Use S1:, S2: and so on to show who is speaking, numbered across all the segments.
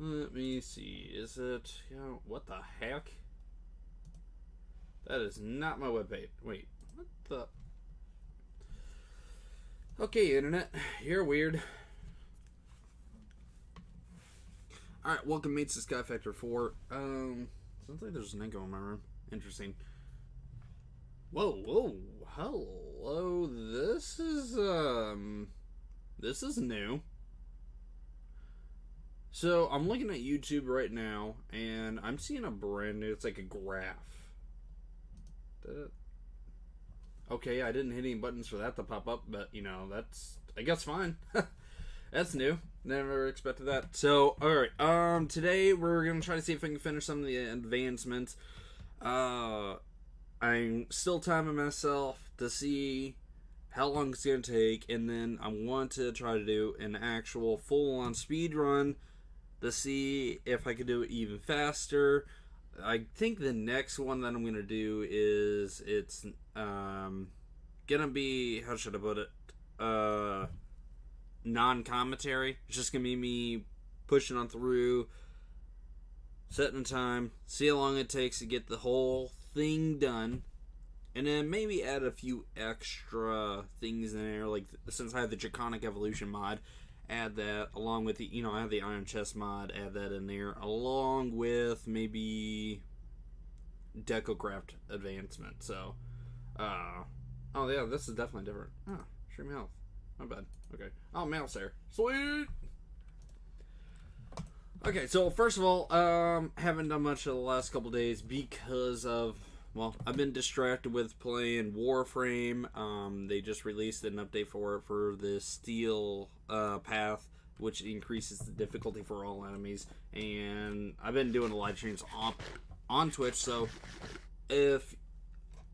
S1: Let me see. Is it... what the heck? That is not my webpage. Wait, what the... Okay, internet. You're weird. Alright, welcome mates to Sky Factor 4. Sounds like there's an echo in my room. Interesting. Whoa. Hello. This is new. So, I'm looking at YouTube right now, and I'm seeing a brand new, it's like a graph. Okay, I didn't hit any buttons for that to pop up, but, that's, I guess, fine. That's new. Never expected that. So, alright, today we're going to try to see if I can finish some of the advancements. I'm still timing myself to see how long it's going to take, and then I want to try to do an actual full-on speed run to see if I could do it even faster. I think the next one that I'm going to do is, it's going to be, how should I put it, non-commentary. It's just going to be me pushing on through, setting a time, see how long it takes to get the whole thing done, and then maybe add a few extra things in there, like since I have the Draconic Evolution mod, add that along with the, I have the Iron Chest mod, add that in there along with maybe DecoCraft advancement. So, oh yeah, this is definitely different. Oh, stream health. Not bad. Okay. Oh, mouse there. Sweet! Okay, so first of all, haven't done much of the last couple days because of, well, I've been distracted with playing Warframe. They just released an update for it for the Steel path, which increases the difficulty for all enemies. And I've been doing the live streams on Twitch, so if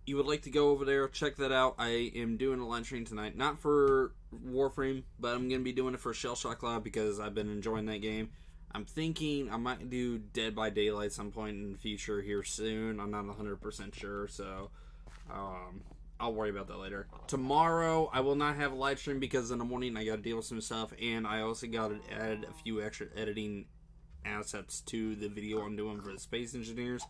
S1: you would like to go over there, check that out. I am doing a live stream tonight, not for Warframe, but I'm going to be doing it for Shell Shock Lab because I've been enjoying that game. I'm thinking I might do Dead by Daylight some point in the future here soon. I'm not 100% sure, so I'll worry about that later. Tomorrow, I will not have a live stream because in the morning I got to deal with some stuff, and I also got to add a few extra editing assets to the video I'm doing for the Space Engineers.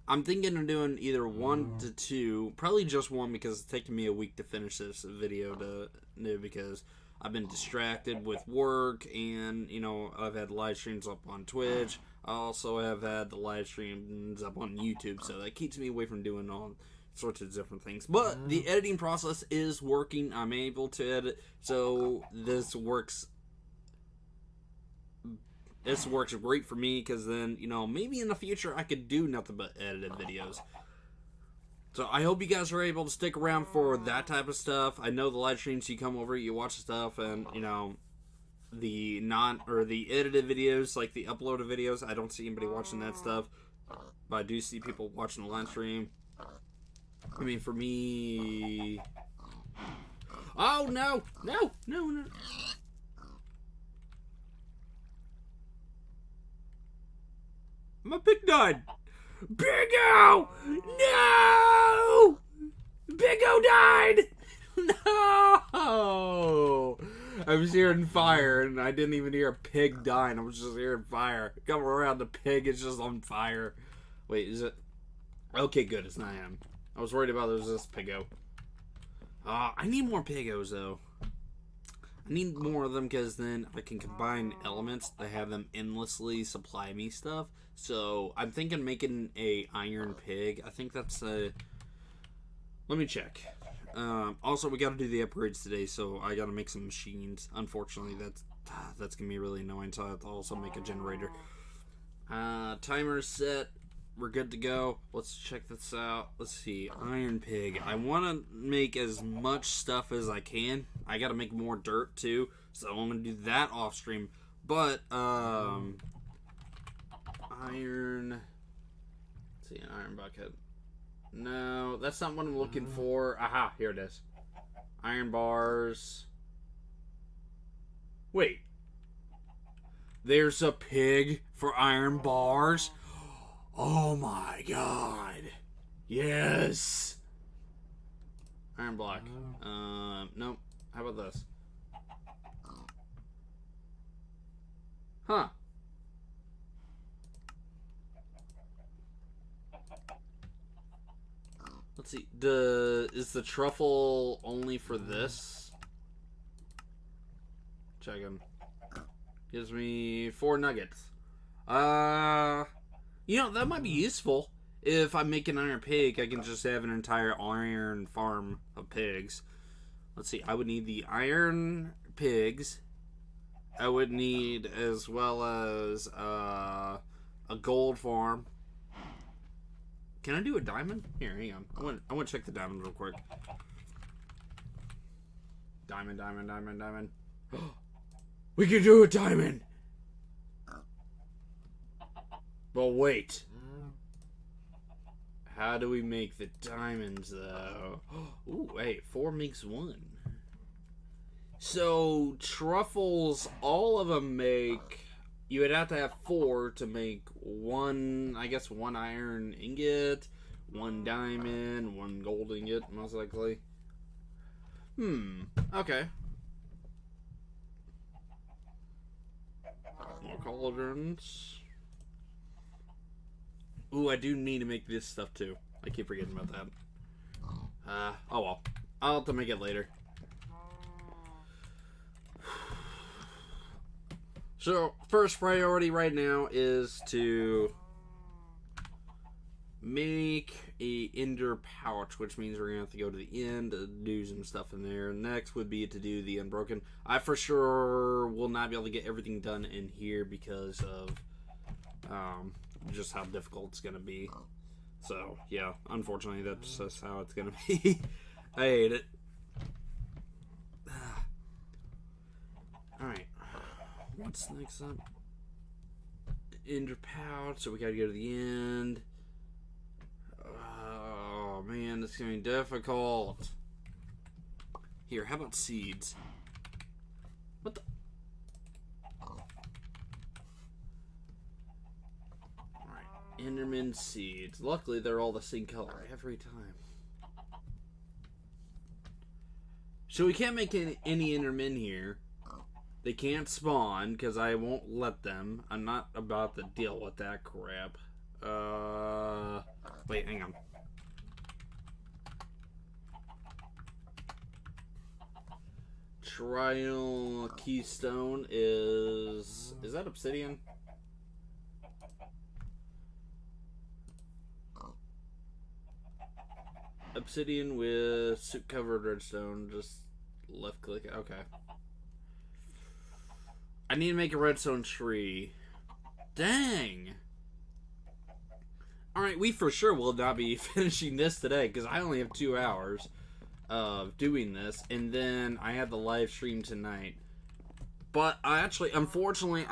S1: I'm thinking of doing either 1 to 2, probably just 1 because it's taking me a week to finish this video to do because I've been distracted with work, and, I've had live streams up on Twitch. I also have had the live streams up on YouTube, so that keeps me away from doing all sorts of different things. But the editing process is working. I'm able to edit, so this works great for me, because then, maybe in the future I could do nothing but edited videos. So I hope you guys are able to stick around for that type of stuff. I know the live streams, you come over, you watch the stuff, and, the edited videos, like the uploaded videos, I don't see anybody watching that stuff. But I do see people watching the live stream. I mean, for me... Oh, no! No! My pig died! Big-O! No! Big-O died! No! I was hearing fire, and I didn't even hear a pig dying. I was just hearing fire. Come around, the pig is just on fire. Wait, is it? Okay, good, it's not him. I was worried about it was this Pig-O. I need more Pig-Os, though. I need more of them because then I can combine elements to have them endlessly supply me stuff. So I'm thinking making a iron pig. I think that's a... Let me check. Also, we got to do the upgrades today, so I got to make some machines. Unfortunately, that's going to be really annoying, so I have to also make a generator. Timer set. We're good to go. Let's check this out. Let's see. Iron pig. I want to make as much stuff as I can. I got to make more dirt, too, so I'm going to do that off stream. But, iron... Let's see, an iron bucket. No, that's not what I'm looking for. Aha, here it is. Iron bars. Wait. There's a pig for iron bars? Oh my god. Yes. Iron block. Nope. How about this? Huh. Let's see. Is the truffle only for this? Check him. Gives me 4 nuggets. You know, that might be useful. If I make an iron pig, I can just have an entire iron farm of pigs. Let's see. I would need the iron pigs. I would need as well as a gold farm. Can I do a diamond? Here, hang on. I want to check the diamond real quick. Diamond. We can do a diamond! But wait. How do we make the diamonds, though? Ooh, wait. 4 makes 1. So, truffles, all of them make... You would have to have 4 to make 1, I guess 1 iron ingot, 1 diamond, 1 gold ingot, most likely. Okay. More cauldrons. Ooh, I do need to make this stuff too. I keep forgetting about that. Oh well. I'll have to make it later. So, first priority right now is to make a ender pouch, which means we're going to have to go to the end to do some stuff in there. Next would be to do the unbroken. I for sure will not be able to get everything done in here because of just how difficult it's going to be. So, yeah, unfortunately, that's just how it's going to be. I hate it. Alright. What's next up? Ender pouch, so we gotta go to the end. Oh man, this is gonna be difficult. Here, how about seeds? What the? Alright, Enderman seeds. Luckily, they're all the same color every time. So we can't make any Endermen here. They can't spawn, because I won't let them. I'm not about to deal with that crap. Wait, hang on. Trial Keystone is that obsidian? Obsidian with soot covered redstone. Just left click. Okay. I need to make a redstone tree. Dang. Alright, we for sure will not be finishing this today because I only have 2 hours of doing this. And then I have the live stream tonight. But I actually, unfortunately,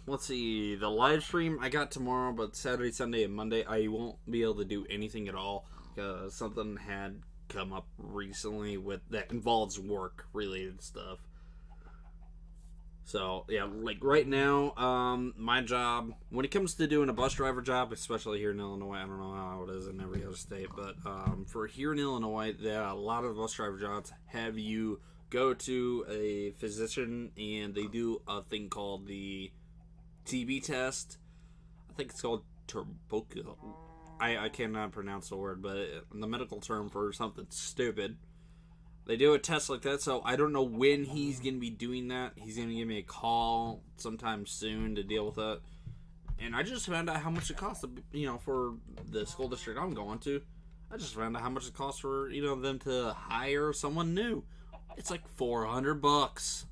S1: let's see, the live stream I got tomorrow, but Saturday, Sunday, and Monday, I won't be able to do anything at all because something had come up recently that involves work-related stuff. So, yeah, like right now, my job, when it comes to doing a bus driver job, especially here in Illinois, I don't know how it is in every other state, but for here in Illinois, a lot of bus driver jobs have you go to a physician and they do a thing called the TB test. I think it's called tuberculosis. I cannot pronounce the word, but the medical term for something stupid. They do a test like that, so I don't know when he's going to be doing that. He's going to give me a call sometime soon to deal with it. And I just found out how much it costs, for the school district I'm going to. I just found out how much it costs for, them to hire someone new. It's like $400.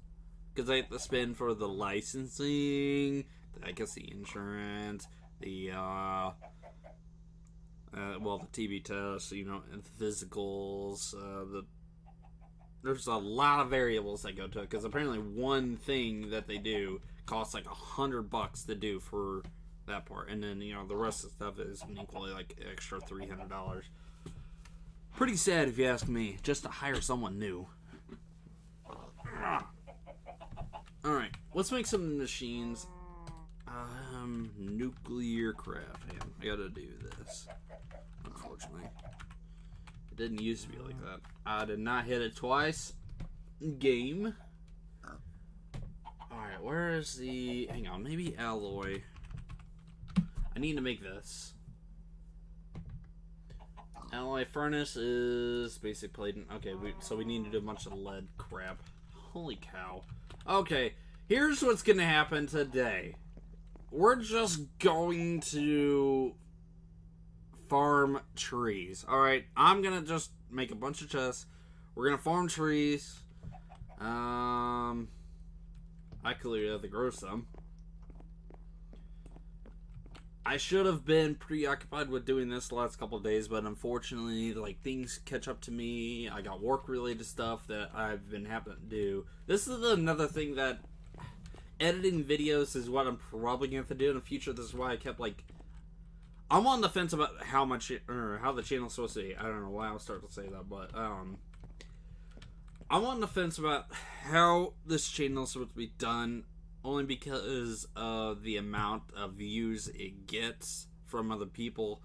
S1: Because I have to spend for the licensing, I guess the insurance, the TB test, and the physicals, there's a lot of variables that go to it, because apparently one thing that they do costs like $100 to do for that part, and then the rest of the stuff is an equally like extra $300. Pretty sad if you ask me, just to hire someone new. Alright, let's make some machines. Nuclear craft. Man, I gotta do this, unfortunately. It didn't used to be like that. I did not hit it twice. Game. Alright, where is the... Hang on, maybe alloy. I need to make this. Alloy furnace is basic plating. Okay, so we need to do a bunch of lead crap. Holy cow. Okay, here's what's gonna happen today. We're just going to farm trees. Alright, I'm gonna just make a bunch of chests. We're gonna farm trees. I clearly have to grow some. I should have been preoccupied with doing this the last couple of days, but unfortunately, like, things catch up to me. I got work-related stuff that I've been having to do. This is another thing that editing videos is what I'm probably going to have to do in the future. This is why I kept, like, I'm on the fence about how much, or how the channel's supposed to be. I don't know why I was starting to say that, but, I'm on the fence about how this channel is supposed to be done. Only because of the amount of views it gets from other people.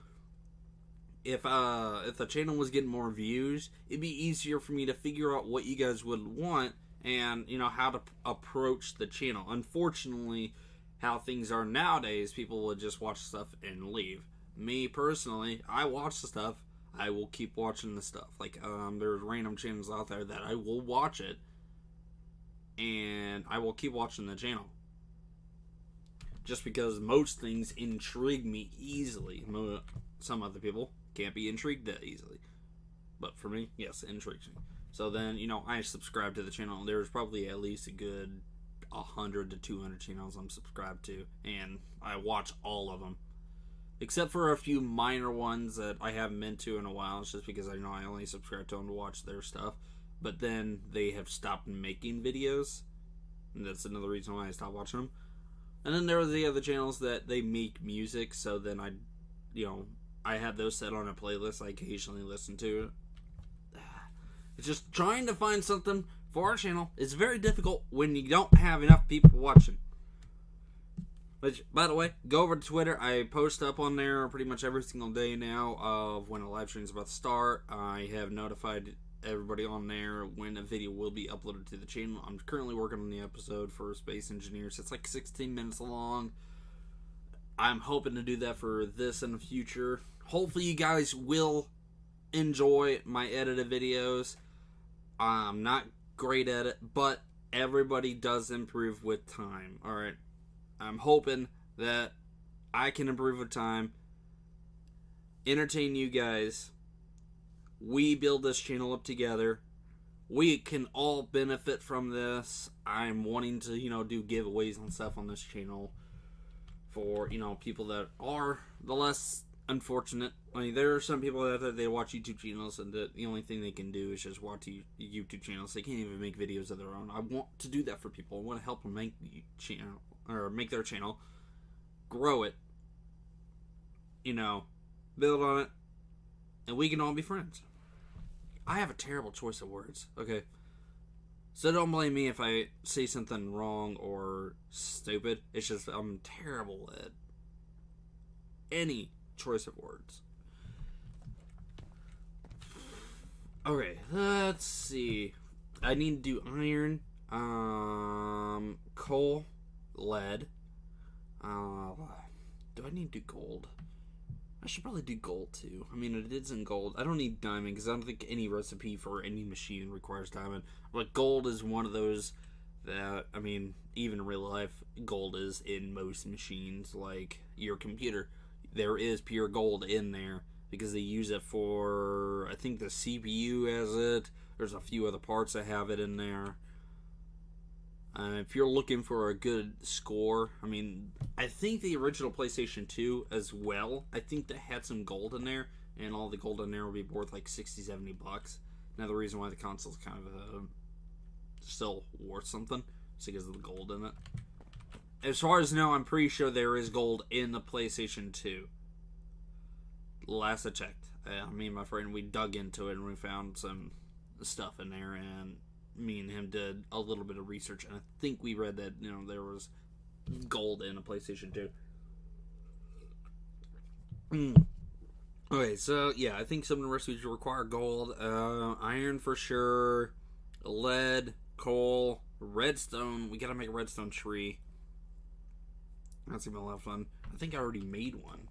S1: If the channel was getting more views, it'd be easier for me to figure out what you guys would want and, you know, how to approach the channel. Unfortunately, how things are nowadays, people would just watch stuff and leave. Me personally, I watch the stuff. I will keep watching the stuff. Like, there's random channels out there that I will watch it. And I will keep watching the channel. Just because most things intrigue me easily. Some other people can't be intrigued that easily. But for me, yes, it intrigues me. So then, you know, I subscribe to the channel. There's probably at least a good 100 to 200 channels I'm subscribed to. And I watch all of them. Except for a few minor ones that I haven't been to in a while. It's just because I know I only subscribe to them to watch their stuff. But then they have stopped making videos. And that's another reason why I stopped watching them. And then there are the other channels that they make music. So then I have those set on a playlist I occasionally listen to. It's just trying to find something for our channel. It's very difficult when you don't have enough people watching. Which, by the way, go over to Twitter. I post up on there pretty much every single day now of when a live stream is about to start. I have notified everybody on there when a video will be uploaded to the channel. I'm currently working on the episode for Space Engineers. It's like 16 minutes long. I'm hoping to do that for this in the future. Hopefully you guys will enjoy my edited videos. I'm not great at it, but everybody does improve with time. Alright, I'm hoping that I can improve with time, entertain you guys. We build this channel up together. We can all benefit from this. I'm wanting to, do giveaways and stuff on this channel for, people that are the less unfortunate. I mean, there are some people out there, they watch YouTube channels and the only thing they can do is just watch YouTube channels. They can't even make videos of their own. I want to do that for people. I want to help them make the channel, or make their channel, grow it, build on it, and we can all be friends. I have a terrible choice of words, okay? So don't blame me if I say something wrong or stupid. It's just I'm terrible at any choice of words. Okay, let's see. I need to do iron, coal, lead. Do I need to do gold? I should probably do gold too. I mean, it is in gold. I don't need diamond because I don't think any recipe for any machine requires diamond. But gold is one of those that, I mean, even in real life, gold is in most machines, like your computer. There is pure gold in there because they use it for, I think the CPU has it. There's a few other parts that have it in there. If you're looking for a good score, I mean, I think the original PlayStation 2 as well, I think that had some gold in there, and all the gold in there will be worth like $60-70. Another reason why the console's kind of still worth something is because of the gold in it. As far as I know, I'm pretty sure there is gold in the PlayStation 2. Last I checked. Me and my friend, we dug into it and we found some stuff in there, and me and him did a little bit of research, and I think we read that, there was gold in a PlayStation 2. Okay, so, yeah, I think some of the recipes require gold. Iron for sure. Lead, coal, redstone. We gotta make a redstone tree. That's gonna be a lot of fun. I think I already made one.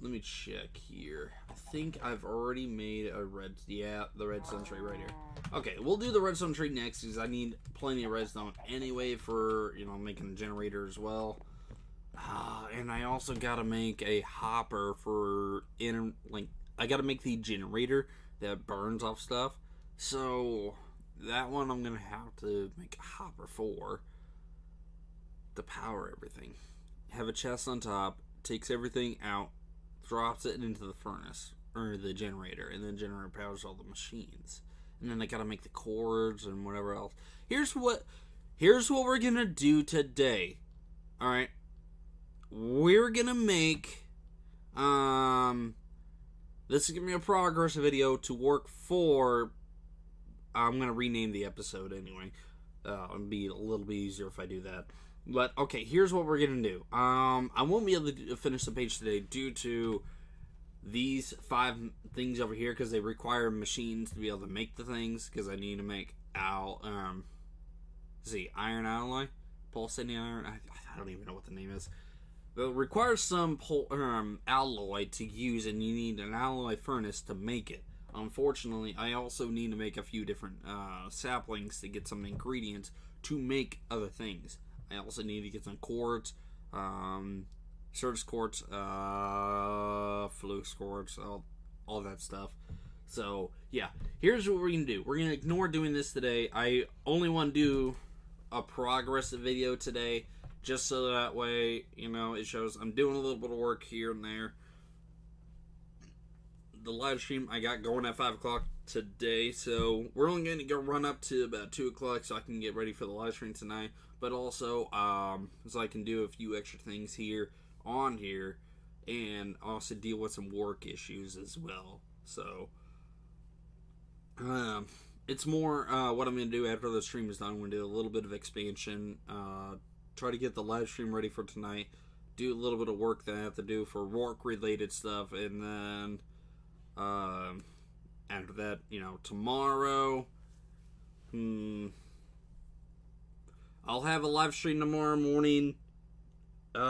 S1: let me check here. I think I've already made a red, yeah, the redstone tree right here. Okay, we'll do the redstone tree next because I need plenty of redstone anyway for, you know, making a generator as well. And I also gotta make a hopper for, I gotta make the generator that burns off stuff. So, that one I'm gonna have to make a hopper for to power everything. Have a chest on top, takes everything out, drops it into the furnace, or the generator, and then the generator powers all the machines. And then I gotta make the cords and whatever else. Here's what we're gonna do today. Alright. We're gonna make, this is gonna be a progress video to work for, I'm gonna rename the episode anyway. It'll be a little bit easier if I do that. But, okay, here's what we're gonna do. I won't be able to finish the page today due to these 5 things over here, because they require machines to be able to make the things, because I need to make iron alloy? Pulsating iron? I don't even know what the name is. But it requires some alloy to use, and you need an alloy furnace to make it. Unfortunately, I also need to make a few different saplings to get some ingredients to make other things. I also need to get some quartz, surge quartz, flux quartz, all that stuff. So, yeah, here's what we're going to do. We're going to ignore doing this today. I only want to do a progress video today, just so that way, you know, it shows I'm doing a little bit of work here and there. The live stream I got going at 5 o'clock today, so we're only going to go run up to about 2 o'clock so I can get ready for the live stream tonight, but also so I can do a few extra things here on here and also deal with some work issues as well. So it's more what I'm going to do after the stream is done. I'm going to do a little bit of expansion, try to get the live stream ready for tonight, do a little bit of work that I have to do for work related stuff, and then after that, you know, tomorrow, I'll have a live stream tomorrow morning. No,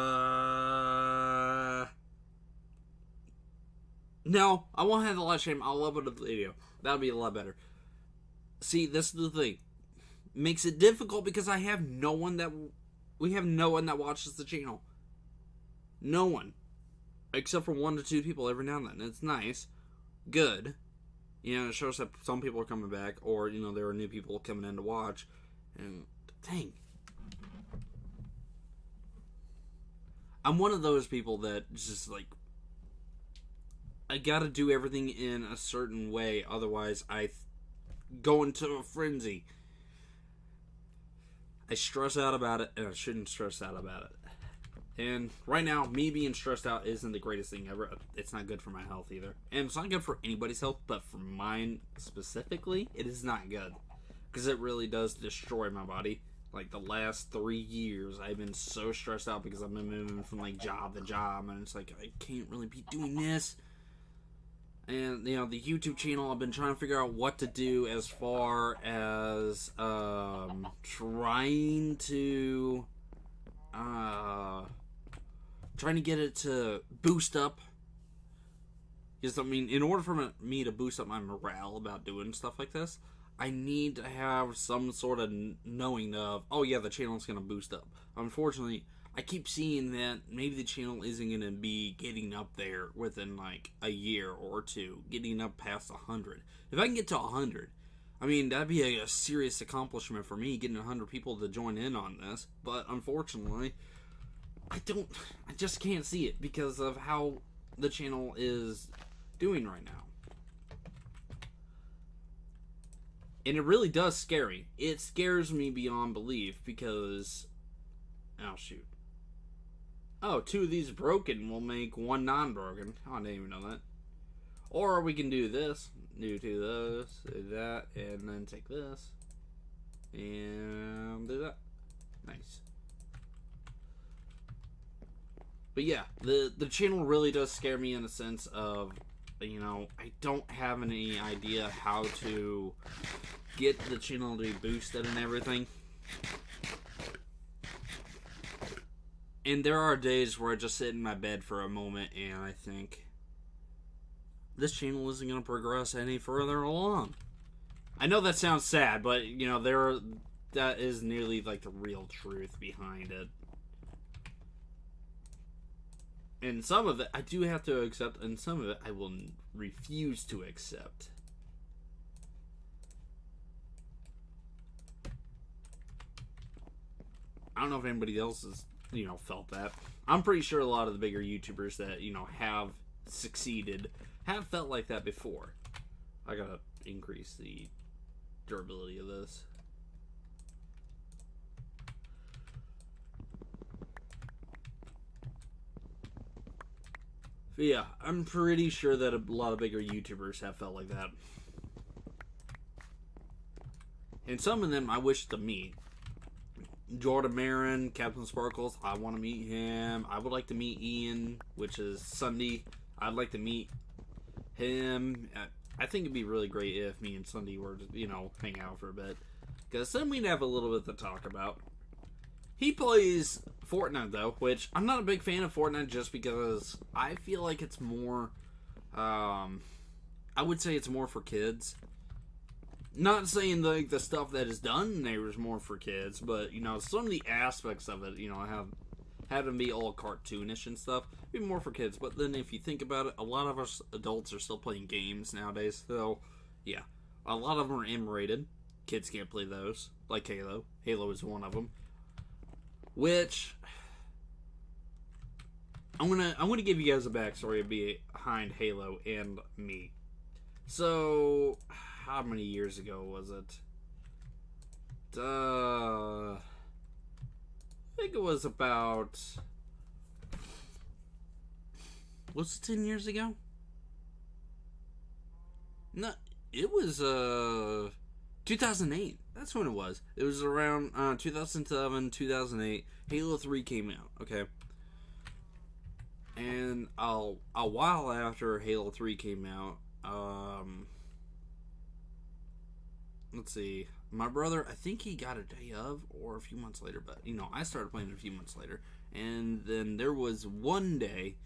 S1: I won't have the live stream. I'll upload the video. That'll be a lot better. See, this is the thing. Makes it difficult because we have no one that watches the channel. No one. Except for 1 to 2 people every now and then. It's nice. Good. You know, it shows that some people are coming back, or, you know, there are new people coming in to watch. And, dang. I'm one of those people that just, like, I gotta do everything in a certain way, otherwise I go into a frenzy. I stress out about it, and I shouldn't stress out about it. And right now, me being stressed out isn't the greatest thing ever. It's not good for my health either. And it's not good for anybody's health, but for mine specifically, it is not good. Because it really does destroy my body. Like, the last 3 years, I've been so stressed out because I've been moving from, like, job to job. And it's like, I can't really be doing this. And, you know, the YouTube channel, I've been trying to figure out what to do as far as trying to get it to boost up. Because, I mean, in order for me to boost up my morale about doing stuff like this, I need to have some sort of knowing of, oh yeah, the channel's going to boost up. Unfortunately, I keep seeing that maybe the channel isn't going to be getting up there within like a year or 2, getting up past 100. If I can get to 100, I mean, that'd be a serious accomplishment for me, getting 100 people to join in on this. But unfortunately, I just can't see it because of how the channel is doing right now. And it really does scare me. It scares me beyond belief because, oh shoot. Oh, 2 of these broken will make 1 non-broken. Oh, I didn't even know that. Or we can do this. Do 2 of those, do that, and then take this. And do that. Nice. But yeah, the channel really does scare me in the sense of, you know, I don't have any idea how to get the channel to be boosted and everything. And there are days where I just sit in my bed for a moment and I think, this channel isn't going to progress any further along. I know that sounds sad, but, you know, that is nearly, like, the real truth behind it. And some of it I do have to accept, and some of it I will refuse to accept. I don't know if anybody else has, you know, felt that. I'm pretty sure a lot of the bigger YouTubers that, you know, have succeeded have felt like that before. I gotta increase the durability of this. But yeah, I'm pretty sure that a lot of bigger YouTubers have felt like that. And some of them I wish to meet. Jordan Marin, Captain Sparkles, I want to meet him. I would like to meet Ian, which is Sunday. I'd like to meet him. I think it'd be really great if me and Sunday were to, you know, hang out for a bit. Because then we'd have a little bit to talk about. He plays Fortnite, though, which I'm not a big fan of Fortnite just because I feel like it's more, I would say it's more for kids. Not saying like the stuff that is done there is more for kids, but you know some of the aspects of it, you know, have them be all cartoonish and stuff, be more for kids. But then if you think about it, a lot of us adults are still playing games nowadays. So yeah, a lot of them are M-rated. Kids can't play those, like Halo. Halo is one of them. Which I'm gonna give you guys a backstory behind Halo and me. So, how many years ago was it? I think it was about... Was it 10 years ago? No, it was 2008. That's when it was. It was around 2007, 2008. Halo 3 came out, okay? And a while after Halo 3 came out, let's see, my brother, I think he got a day of or a few months later, but you know, I started playing it a few months later. And then there was one day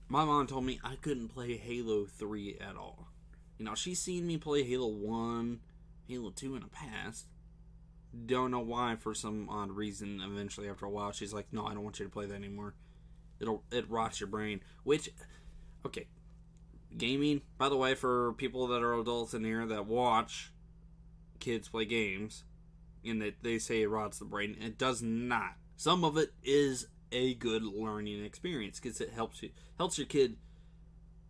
S1: my mom told me I couldn't play Halo 3 at all. You know, she's seen me play Halo 1, Halo 2 in the past. Don't know why, for some odd reason. Eventually, after a while, she's like, no, I don't want you to play that anymore. It rots your brain. Which, okay, gaming, by the way, for people that are adults in here that watch kids play games, and that they say it rots the brain, it does not. Some of it is a good learning experience because it helps your kid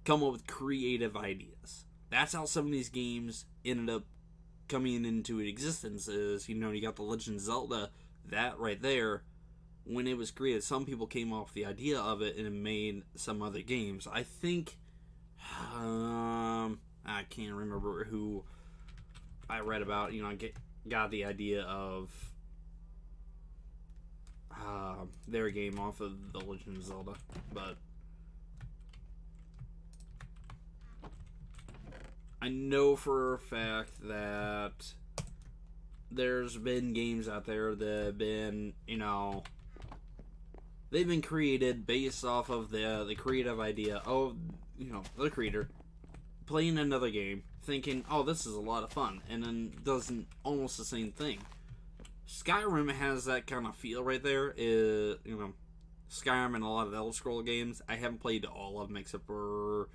S1: come up with creative ideas. That's how some of these games ended up coming into existence. Is, you know, you got the Legend of Zelda, that right there. When it was created, some people came off the idea of it and it made some other games. I think, I can't remember who I read about. You know, got the idea of their game off of the Legend of Zelda, but I know for a fact that there's been games out there that have been, you know, they've been created based off of the creative idea of, you know, the creator playing another game, thinking, oh, this is a lot of fun, and then does almost the same thing. Skyrim has that kind of feel right there. You know, Skyrim and a lot of Elder Scrolls games. I haven't played all of them except for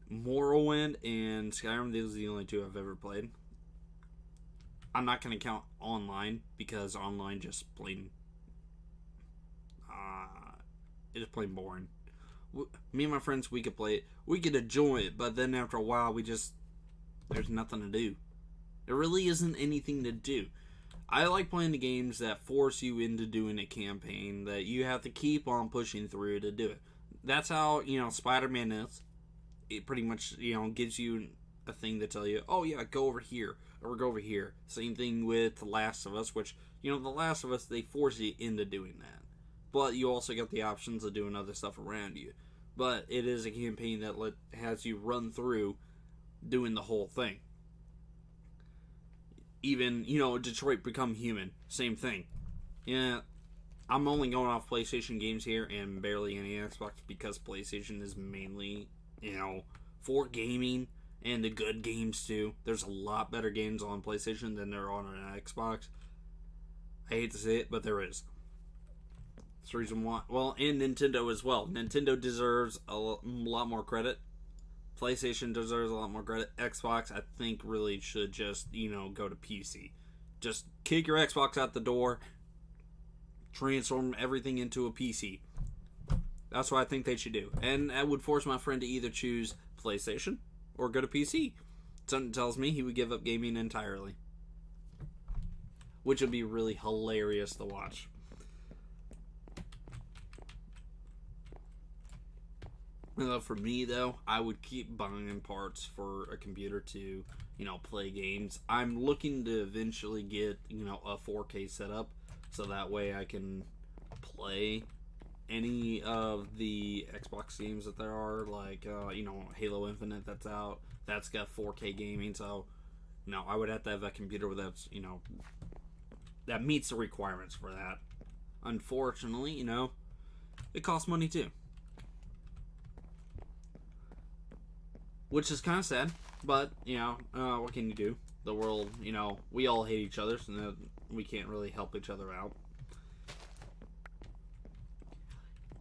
S1: Morrowind and Skyrim. Those are the only two I've ever played. I'm not going to count online because online just plain it's plain boring. Me and my friends, we could play it, we could enjoy it, but then after a while there's nothing to do. There really isn't anything to do. I like playing the games that force you into doing a campaign that you have to keep on pushing through to do it. That's how, you know, Spider-Man is. It pretty much, you know, gives you a thing to tell you, oh yeah, go over here, or go over here. Same thing with The Last of Us, which, you know, The Last of Us, they force you into doing that. But you also got the options of doing other stuff around you. But it is a campaign that has you run through doing the whole thing. Even, you know, Detroit Become Human, same thing. Yeah, I'm only going off PlayStation games here and barely any Xbox because PlayStation is mainly, for gaming and the good games too. There's a lot better games on PlayStation than there are on an Xbox. I hate to say it, but there is. That's the reason why. Well, and Nintendo as well. Nintendo deserves a lot more credit. PlayStation deserves a lot more credit. Xbox, I think, really should just, go to PC. Just kick your Xbox out the door. Transform everything into a PC. That's what I think they should do. And I would force my friend to either choose PlayStation or go to PC. Something tells me he would give up gaming entirely. Which would be really hilarious to watch. For me, though, I would keep buying parts for a computer to, play games. I'm looking to eventually get, a 4K setup, so that way I can play any of the Xbox games that there are, like, Halo Infinite that's out. That's got 4K gaming, so, I would have to have a computer that's, that meets the requirements for that. Unfortunately, it costs money too. Which is kind of sad, but, what can you do? The world, we all hate each other, so we can't really help each other out.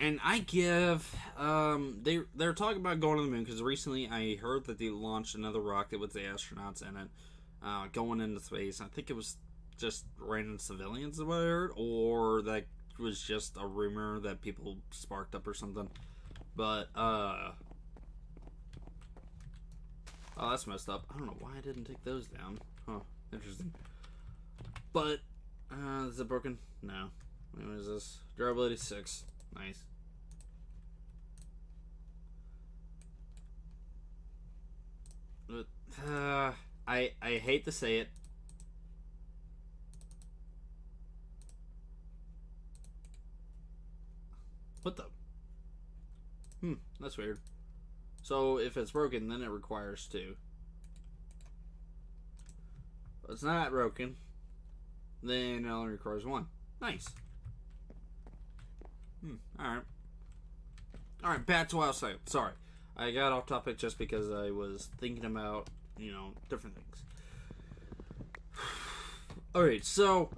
S1: And I give, they're talking about going to the moon, because recently I heard that they launched another rocket with the astronauts in it, going into space. I think it was just random civilians, what I heard, or that was just a rumor that people sparked up or something. But, oh, that's messed up. I don't know why I didn't take those down. Huh, interesting. But, is it broken? No. What is this? Durability 6. Nice. But, I hate to say it. What the? That's weird. So, if it's broken, then it requires 2. If it's not broken, then it only requires 1. Nice. Alright. Alright, back to what I was saying. Sorry. I got off topic just because I was thinking about, different things. Alright, so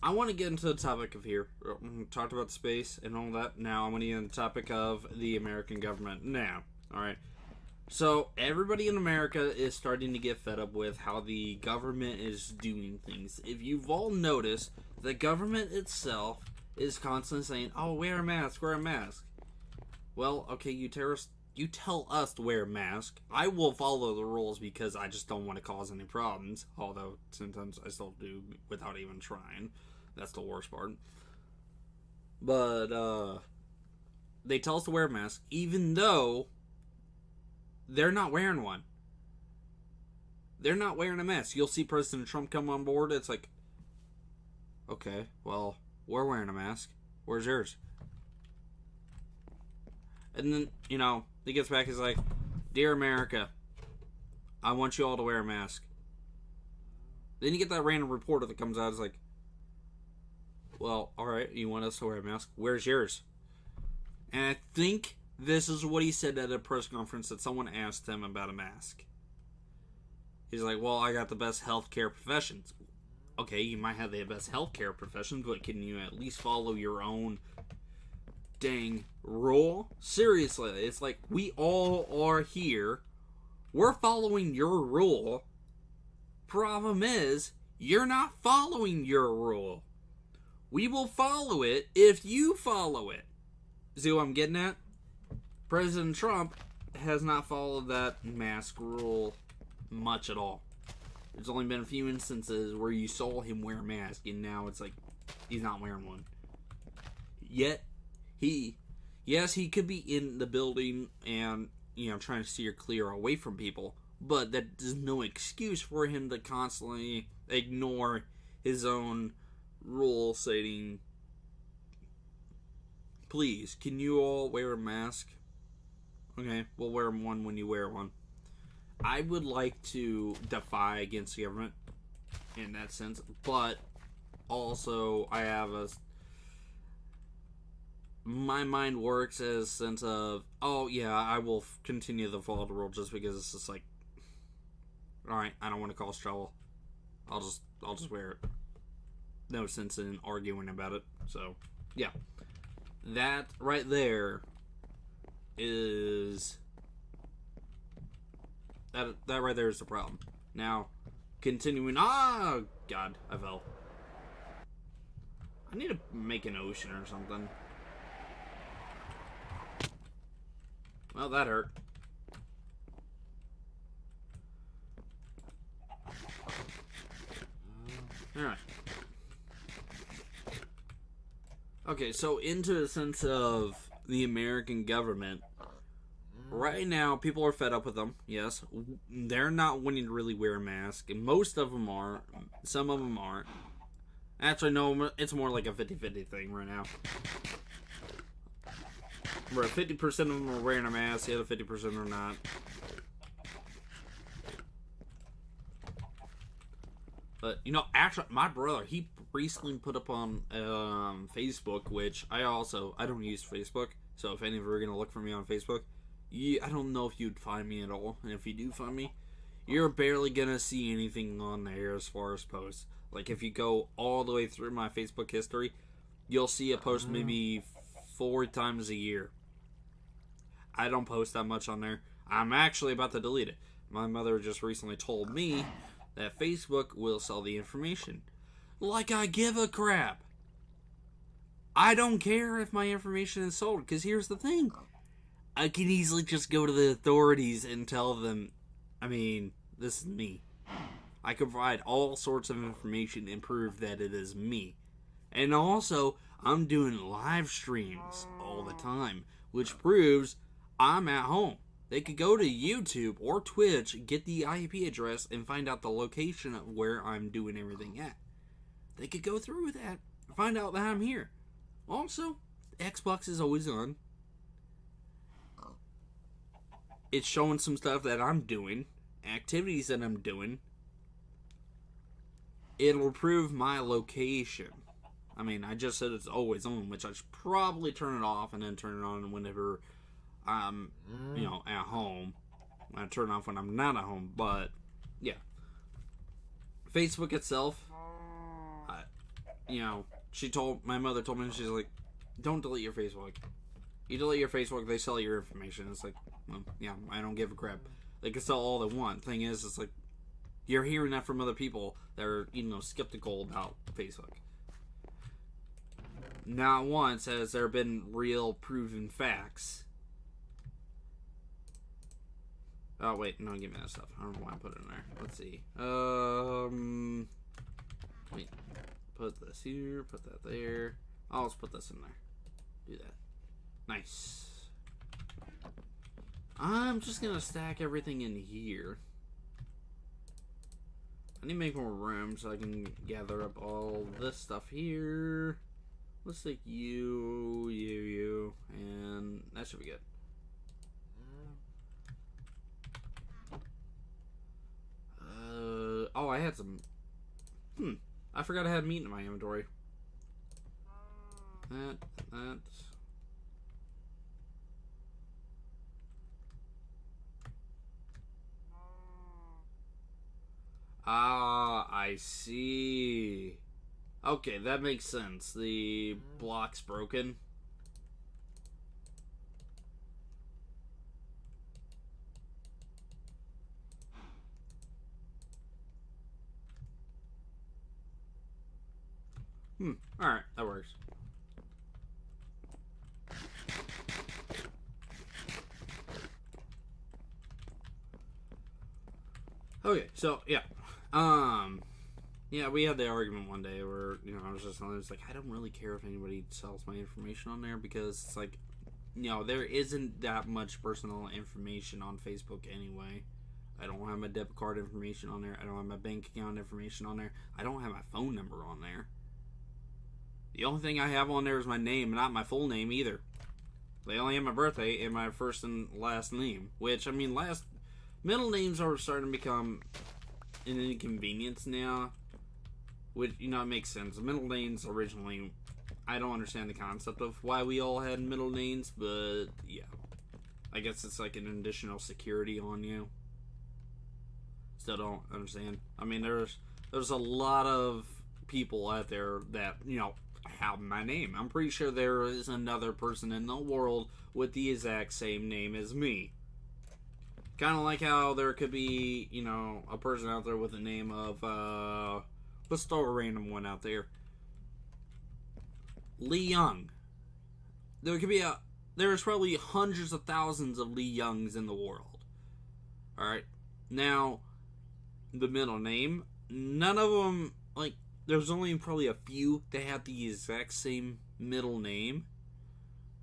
S1: I want to get into the topic of here. We talked about space and all that. Now I want to get into the topic of the American government. Now, alright. So, everybody in America is starting to get fed up with how the government is doing things. If you've all noticed, the government itself is constantly saying, oh, wear a mask, wear a mask. Well, okay, you terrorists, you tell us to wear a mask. I will follow the rules because I just don't want to cause any problems. Although, sometimes I still do without even trying. That's the worst part. But, they tell us to wear a mask, even though they're not wearing one. They're not wearing a mask. You'll see President Trump come on board. It's like, okay, well, we're wearing a mask. Where's yours? And then, he gets back, he's like, Dear America, I want you all to wear a mask. Then you get that random reporter that comes out, it's like, well, alright, you want us to wear a mask? Where's yours? And I think this is what he said at a press conference that someone asked him about a mask. He's like, well, I got the best healthcare professions. Okay, you might have the best healthcare professions, but can you at least follow your own dang rule? Seriously, it's like, we all are here. We're following your rule. Problem is, you're not following your rule. We will follow it if you follow it. See what I'm getting at? President Trump has not followed that mask rule much at all. There's only been a few instances where you saw him wear a mask, and now it's like, he's not wearing one. Yet, he could be in the building and, trying to steer clear away from people, but that is no excuse for him to constantly ignore his own rule stating, please, can you all wear a mask? Okay, we'll wear one when you wear one. I would like to defy against the government in that sense, but also I have my mind works as sense of, oh yeah, I will continue the fall of the world just because it's just like, all right, I don't want to cause trouble. I'll just wear it. No sense in arguing about it. So yeah, that right there is that right there is the problem. Now, continuing. Oh God, I fell. I need to make an ocean or something. Well, that hurt. Alright. Okay, so into the sense of the American government, right now people are fed up with them, yes. They're not wanting to really wear a mask, and most of them are. Some of them aren't. Actually, no, it's more like a 50-50 thing right now. Where 50% of them are wearing a mask, the other 50% are not. But, you know, actually, my brother, he recently put up on Facebook, which I don't use Facebook. So if any of you are going to look for me on Facebook, I don't know if you'd find me at all. And if you do find me, you're barely going to see anything on there as far as posts. Like, if you go all the way through my Facebook history, you'll see a post maybe 4 times a year. I don't post that much on there. I'm actually about to delete it. My mother just recently told me that Facebook will sell the information. Like I give a crap. I don't care if my information is sold, because here's the thing. I can easily just go to the authorities and tell them, I mean, this is me. I can provide all sorts of information and prove that it is me. And also, I'm doing live streams all the time, which proves I'm at home. They could go to YouTube or Twitch, get the IP address, and find out the location of where I'm doing everything at. They could go through with that, find out that I'm here. Also, Xbox is always on. It's showing some stuff that I'm doing, activities that I'm doing. It'll prove my location. I mean, I just said it's always on, which I should probably turn it off and then turn it on whenever I'm, at home. I turn it off when I'm not at home, but, yeah. Facebook itself, my mother told me, she's like, don't delete your Facebook. You delete your Facebook, they sell your information. It's like, well, yeah, I don't give a crap. They can sell all they want. Thing is, it's like, you're hearing that from other people that are, skeptical about Facebook. Not once has there been real proven facts. Oh, wait, no, give me that stuff. I don't know why I put it in there. Let's see. Wait. Put this here, put that there. I'll just put this in there. Do that. Nice. I'm just gonna stack everything in here. I need to make more room so I can gather up all this stuff here. Let's take you, and that should be good. I had some... I forgot I had meat in my inventory. That... Ah, I see. Okay, that makes sense. The block's broken. Alright, that works. Okay, so, yeah. Yeah, we had the argument one day where, I was like, I don't really care if anybody sells my information on there, because it's like, there isn't that much personal information on Facebook anyway. I don't have my debit card information on there. I don't have my bank account information on there. I don't have my phone number on there. The only thing I have on there is my name, not my full name either. They only have my birthday and my first and last name, which, middle names are starting to become an inconvenience now. Which, it makes sense. The middle names originally I don't understand the concept of why we all had middle names, but yeah. I guess it's like an additional security on you. Still don't understand. I mean, there's a lot of people out there that, have my name. I'm pretty sure there is another person in the world with the exact same name as me. Kind of like how there could be, a person out there with the name of, let's throw a random one out there. Lee Young. There's probably hundreds of thousands of Lee Youngs in the world. Alright? Now, the middle name, none of them, there's only probably a few that have the exact same middle name,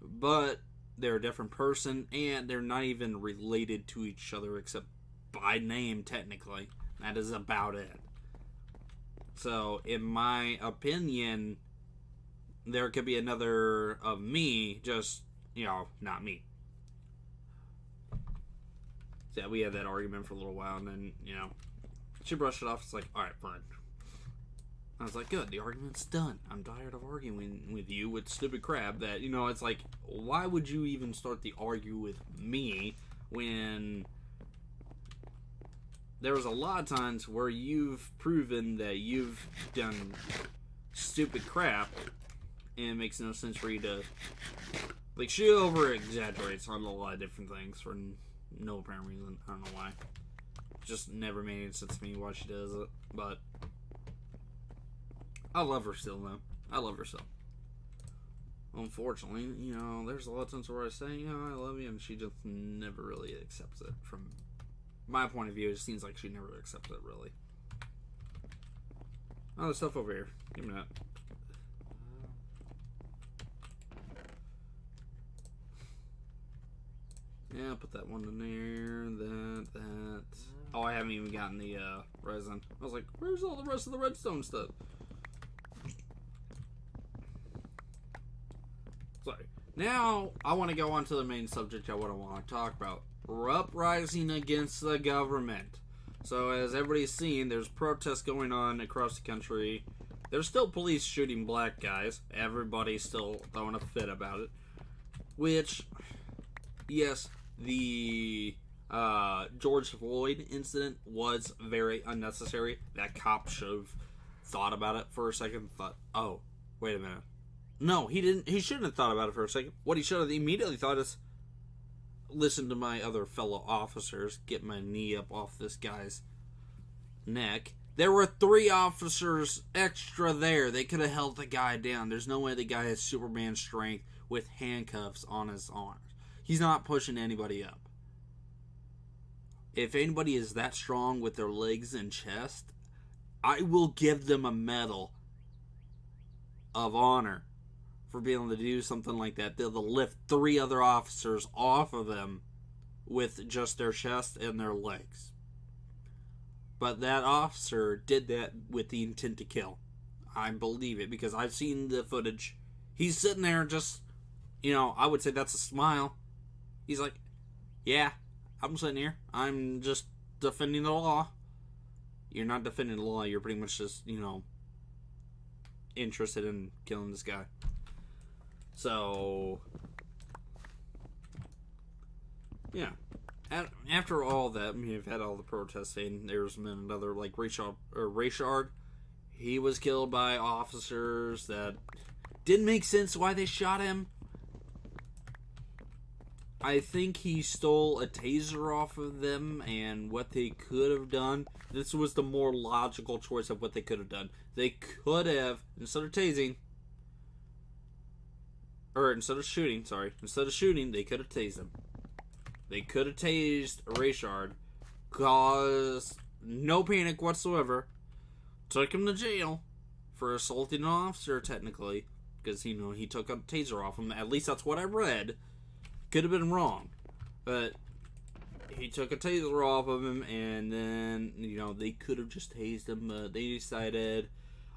S1: but they're a different person, and they're not even related to each other except by name, technically. That is about it. So, in my opinion, there could be another of me, just, not me. So, yeah, we had that argument for a little while, and then, she brushed it off. It's like, alright, fine. I was like, good, the argument's done. I'm tired of arguing with you with stupid crap that, it's like, why would you even start the argue with me when there was a lot of times where you've proven that you've done stupid crap and it makes no sense for you to, she over-exaggerates on a lot of different things for no apparent reason. I don't know why. It just never made any sense to me why she does it, but I love her still, though. I love her still. Unfortunately, there's a lot of times where I say, I love you, and she just never really accepts it. From my point of view, it seems like she never accepts it, really. Oh, there's stuff over here. Give me that. Yeah, put that one in there, that. Oh, I haven't even gotten the resin. I was like, where's all the rest of the redstone stuff? Sorry. Now, I want to go on to the main subject of what I want to talk about. We're uprising against the government. So, as everybody's seen, there's protests going on across the country. There's still police shooting black guys. Everybody's still throwing a fit about it. Which, yes, the George Floyd incident was very unnecessary. That cop should have thought about it for a second. Thought, oh, wait a minute. No, he didn't. He shouldn't have thought about it for a second. What he should have immediately thought is, listen to my other fellow officers, get my knee up off this guy's neck. There were 3 officers extra there. They could have held the guy down. There's no way the guy has Superman strength with handcuffs on his arms. He's not pushing anybody up. If anybody is that strong with their legs and chest, I will give them a medal of honor for being able to do something like that. They'll lift 3 other officers off of them with just their chest and their legs. But that officer did that with the intent to kill. I believe it because I've seen the footage. He's sitting there just, I would say that's a smile. He's like, yeah, I'm sitting here. I'm just defending the law. You're not defending the law. You're pretty much just, interested in killing this guy. So, yeah. After all that, you've had all the protesting. There's been another, Rayshard. He was killed by officers that didn't make sense why they shot him. I think he stole a taser off of them, and what they could have done, this was the more logical choice of what they could have done. They could have, instead of shooting, they could have tased him. They could have tased Rayshard, caused no panic whatsoever, took him to jail for assaulting an officer, technically, because, he took a taser off him. At least that's what I read. Could have been wrong, but he took a taser off of him, and then, they could have just tased him, but they decided,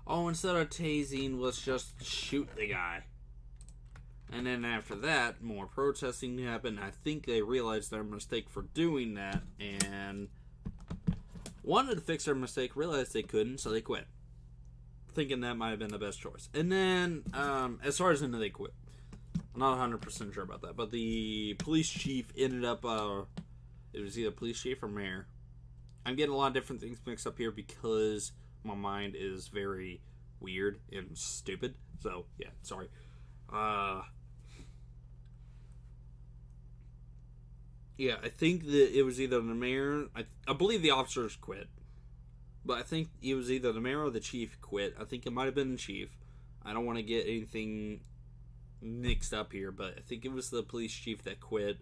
S1: instead of tasing, let's just shoot the guy. And then after that, more protesting happened. I think they realized their mistake for doing that, and wanted to fix their mistake, realized they couldn't, so they quit. thinking that might have been the best choice. And then, as far as when they quit, I'm not 100% sure about that, but the police chief ended up, it was either police chief or mayor. I'm getting a lot of different things mixed up here because my mind is very weird and stupid. So, yeah, sorry. Yeah, I think that it was either the mayor. I believe the officers quit. But I think it was either the mayor or the chief quit. I think it might have been the chief. I don't want to get anything mixed up here, but I think it was the police chief that quit.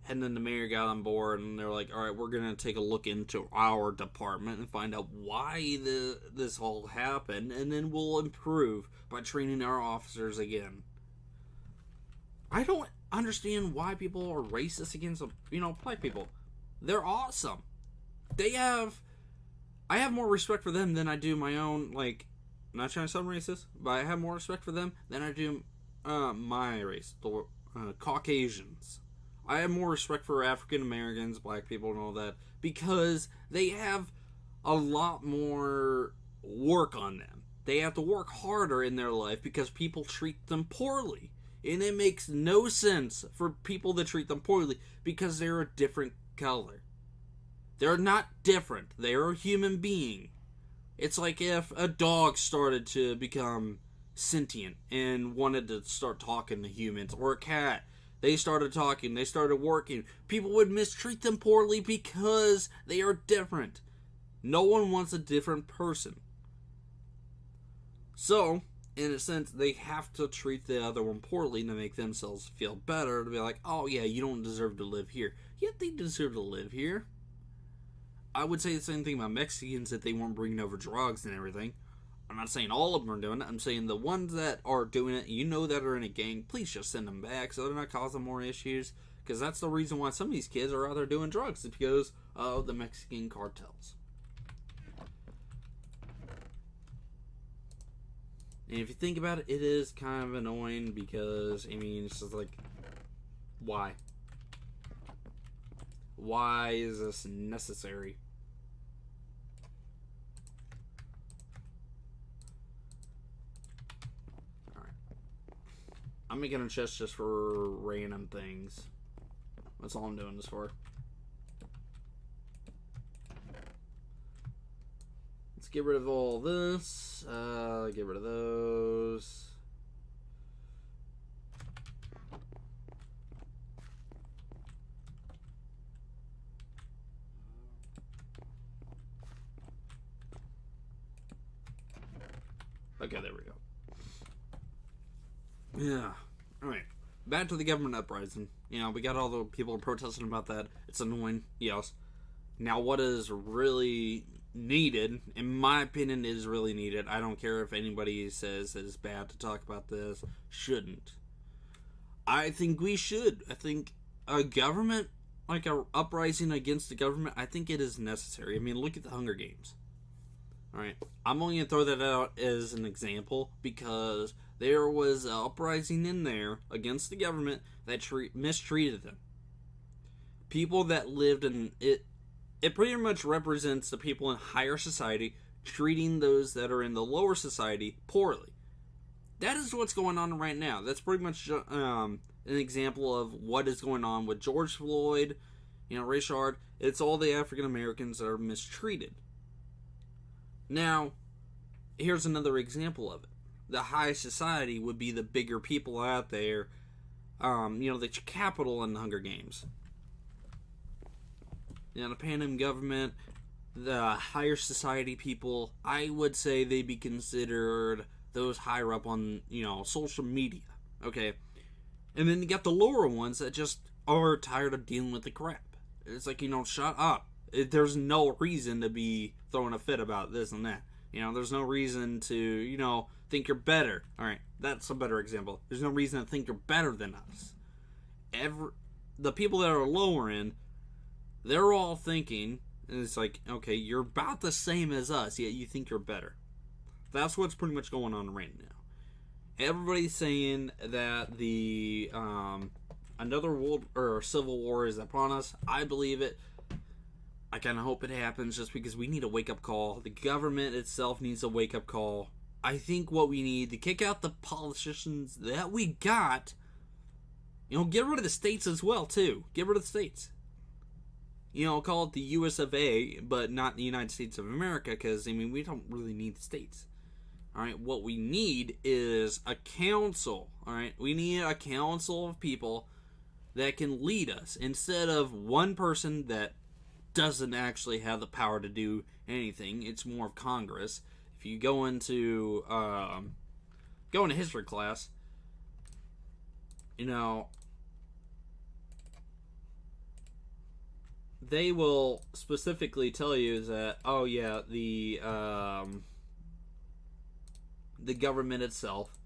S1: And then the mayor got on board, and they're like, all right, we're going to take a look into our department and find out why this all happened, and then we'll improve by training our officers again. I don't understand why people are racist against, black people. They're awesome. I have more respect for them than I do my own, I'm not trying to sound racist, but I have more respect for them than I do my race, the Caucasians. I have more respect for African Americans, black people, and all that, because they have a lot more work on them. They have to work harder in their life because people treat them poorly. And it makes no sense for people to treat them poorly because they're a different color. They're not different. They're a human being. It's like if a dog started to become sentient and wanted to start talking to humans, or a cat. They started talking, they started working. People would mistreat them poorly because they are different. No one wants a different person. So, in a sense, they have to treat the other one poorly to make themselves feel better, to be like, oh yeah, you don't deserve to live here. Yet they deserve to live here. I would say the same thing about Mexicans, that they weren't bringing over drugs and everything. I'm not saying all of them are doing it. I'm saying the ones that are doing it, that are in a gang, please just send them back so they're not causing more issues. Because that's the reason why some of these kids are out there doing drugs. It's because of the Mexican cartels. And if you think about it, it is kind of annoying because, it's just like, why? Why is this necessary? I'm making a chest just for random things. That's all I'm doing this for. Let's get rid of all this. Get rid of those. Okay, there we go. Yeah. Alright. Back to the government uprising. We got all the people protesting about that. It's annoying. Yes. Now, what is really needed, in my opinion, is really needed. I don't care if anybody says it's bad to talk about this. Shouldn't. I think we should. I think a government, like a uprising against the government, I think it is necessary. Look at the Hunger Games. Alright. I'm only going to throw that out as an example because there was an uprising in there against the government that mistreated them. People that lived in it. It pretty much represents the people in higher society treating those that are in the lower society poorly. That is what's going on right now. That's pretty much an example of what is going on with George Floyd, Richard. It's all the African Americans that are mistreated. Now, here's another example of it. The high society would be the bigger people out there, the capital in the Hunger Games. The Panem government, the higher society people, I would say they'd be considered those higher up on, social media. Okay? And then you got the lower ones that just are tired of dealing with the crap. It's like, shut up. There's no reason to be throwing a fit about this and that. There's no reason to, think you're better. Alright, that's a better example. There's no reason to think you're better than us. The people that are lower end, they're all thinking, and it's like, okay, you're about the same as us, yet you think you're better. That's what's pretty much going on right now. Everybody's saying that the another world or civil war is upon us. I believe it. I kind of hope it happens just because we need a wake-up call. The government itself needs a wake-up call. I think what we need to kick out the politicians that we got, get rid of the states as well, too. Get rid of the states. Call it the US of A, but not the United States of America, because, we don't really need the states. Alright, what we need is a council. Alright, we need a council of people that can lead us, instead of one person that doesn't actually have the power to do anything. It's more of Congress. If you go into history class, they will specifically tell you that, oh yeah, the government itself,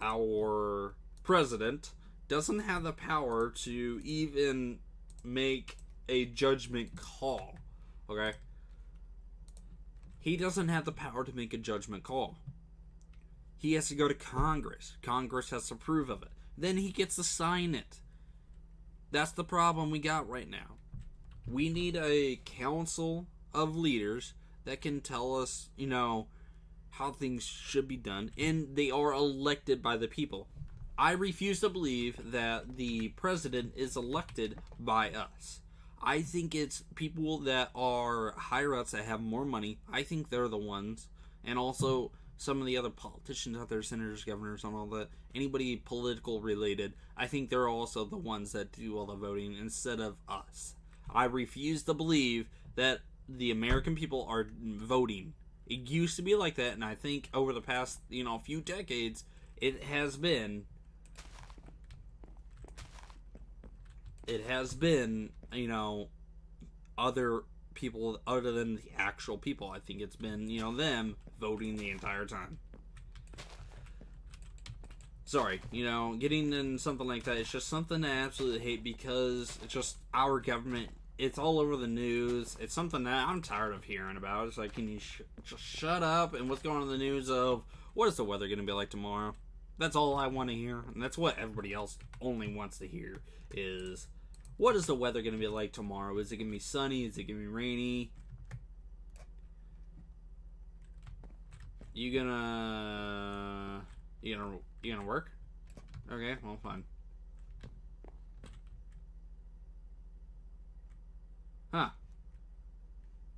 S1: our president, doesn't have the power to even make a judgment call. Okay? He doesn't have the power to make a judgment call. He has to go to Congress. Congress has to approve of it. Then he gets to sign it. That's the problem we got right now. We need a council of leaders that can tell us, how things should be done. And they are elected by the people. I refuse to believe that the president is elected by us. I think it's people that are higher ups that have more money. I think they're the ones. And also some of the other politicians out there, senators, governors, and all that, anybody political related, I think they're also the ones that do all the voting instead of us. I refuse to believe that the American people are voting. It used to be like that, and I think over the past, few decades, it has been, other people other than the actual people. I think it's been, them voting the entire time. Sorry, getting in something like that, it's just something I absolutely hate, because it's just our government. It's all over the news. It's something that I'm tired of hearing about. It's like, can you just shut up? And what's going on in the news of, what is the weather going to be like tomorrow? That's all I want to hear. And that's what everybody else only wants to hear is, what is the weather going to be like tomorrow? Is it going to be sunny? Is it going to be rainy? You gonna work? Okay, well, fine. Huh.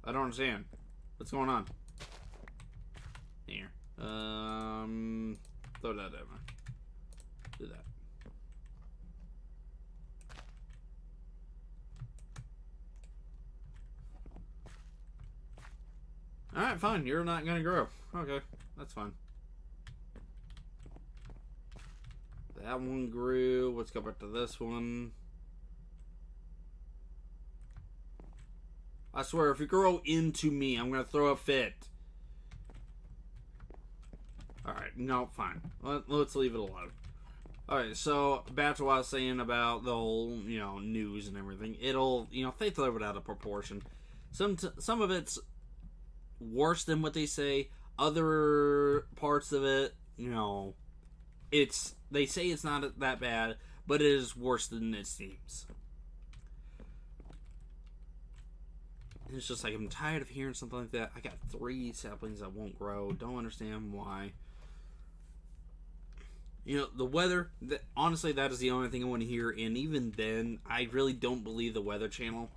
S1: I don't understand. What's going on? Here. Throw that at me. Do that. Alright, fine. You're not gonna grow. Okay, that's fine. That one grew. Let's go back to this one. I swear, if you grow into me, I'm gonna throw a fit. Alright, no, fine. Let's leave it alone. Alright, so back to what I was saying about the whole, news and everything. It'll, they throw it out of proportion. Some of it's worse than what they say. Other parts of it, they say it's not that bad, but it is worse than it seems. It's just like, I'm tired of hearing something like that. I got 3 saplings that won't grow. Don't understand why. The weather, honestly, that is the only thing I want to hear. And even then, I really don't believe the Weather Channel.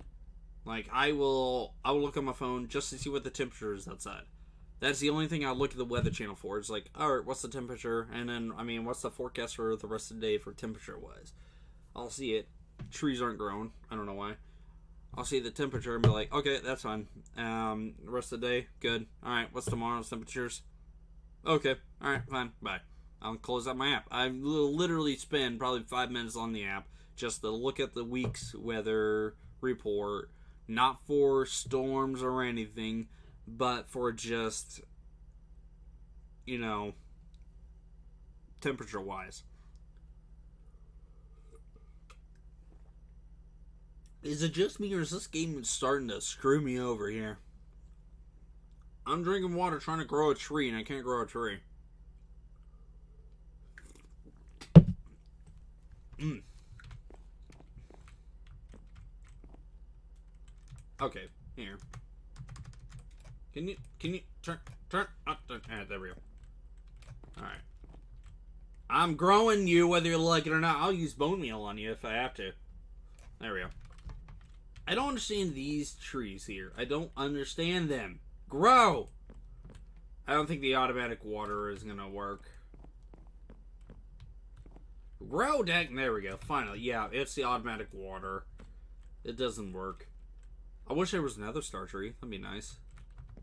S1: Like, I will look on my phone just to see what the temperature is outside. That's the only thing I look at the Weather Channel for. It's like, alright, what's the temperature? And then, what's the forecast for the rest of the day for temperature-wise? I'll see it. Trees aren't growing. I don't know why. I'll see the temperature and be like, okay, that's fine. The rest of the day, good. Alright, what's tomorrow's temperatures? Okay, alright, fine, bye. I'll close out my app. I literally spend probably 5 minutes on the app just to look at the week's weather report. Not for storms or anything, but for just, temperature-wise. Is it just me, or is this game starting to screw me over here? I'm drinking water trying to grow a tree, and I can't grow a tree. Okay, here. Can you turn? There we go. Alright. I'm growing you whether you like it or not. I'll use bone meal on you if I have to. There we go. I don't understand these trees here. I don't understand them. Grow! I don't think the automatic water is gonna work. Grow deck. There we go. Finally. Yeah, it's the automatic water. It doesn't work. I wish there was another star tree. That'd be nice.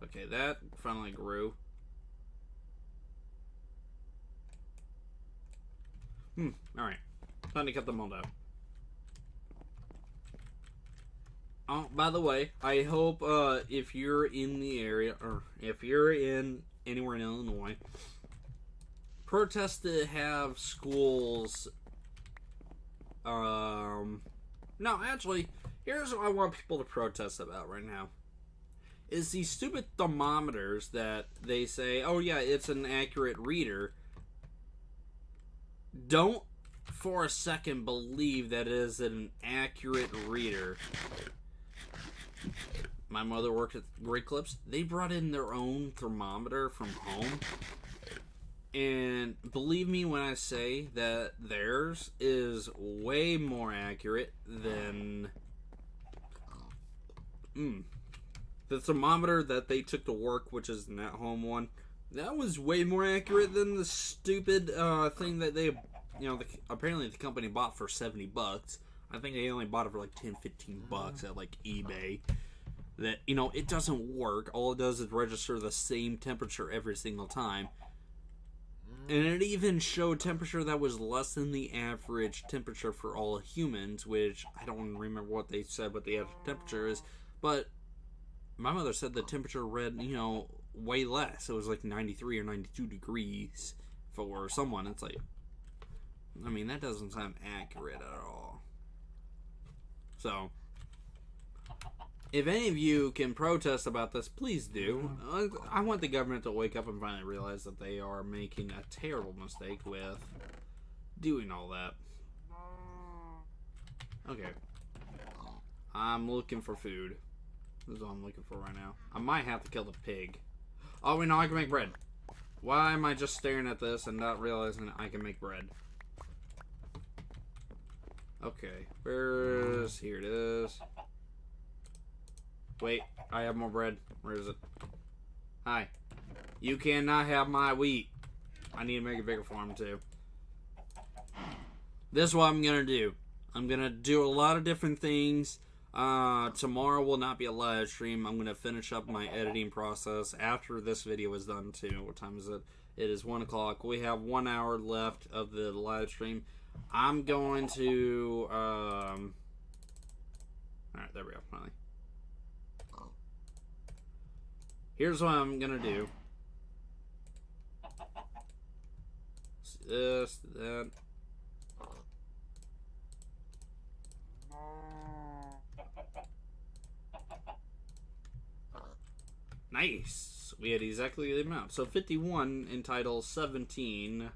S1: Okay, that finally grew. Alright. Time to cut them all down. Oh, by the way, I hope if you're in the area, or if you're in anywhere in Illinois, protest to have schools. No, actually, here's what I want people to protest about right now. Is these stupid thermometers that they say, oh yeah, it's an accurate reader. Don't for a second believe that it is an accurate reader. My mother worked at Great Clips. They brought in their own thermometer from home. And believe me when I say that theirs is way more accurate than the thermometer that they took to work, which is an at-home one. That was way more accurate than the stupid thing that they, apparently the company bought for $70. I think they only bought it for like 10, 15 bucks at like eBay. That, it doesn't work. All it does is register the same temperature every single time. And it even showed temperature that was less than the average temperature for all humans, which I don't remember what they said what the average temperature is. But my mother said the temperature read, way less. It was like 93 or 92 degrees for someone. It's like, that doesn't sound accurate at all. So, if any of you can protest about this, please do. I want the government to wake up and finally realize that they are making a terrible mistake with doing all that. Okay. I'm looking for food. This is all I'm looking for right now. I might have to kill the pig. Oh, wait, no, I can make bread. Why am I just staring at this and not realizing I can make bread? Okay, here it is. Wait, I have more bread. Where is it? Hi. You cannot have my wheat. I need to make it bigger for him too. This is what I'm gonna do. I'm gonna do a lot of different things. Tomorrow will not be a live stream. I'm gonna finish up my editing process after this video is done too. What time is it? It is 1 o'clock. We have 1 hour left of the live stream. I'm going to alright, there we go, finally. Here's what I'm gonna do. This, that. Nice. We had exactly the amount. So 51 entitles 17.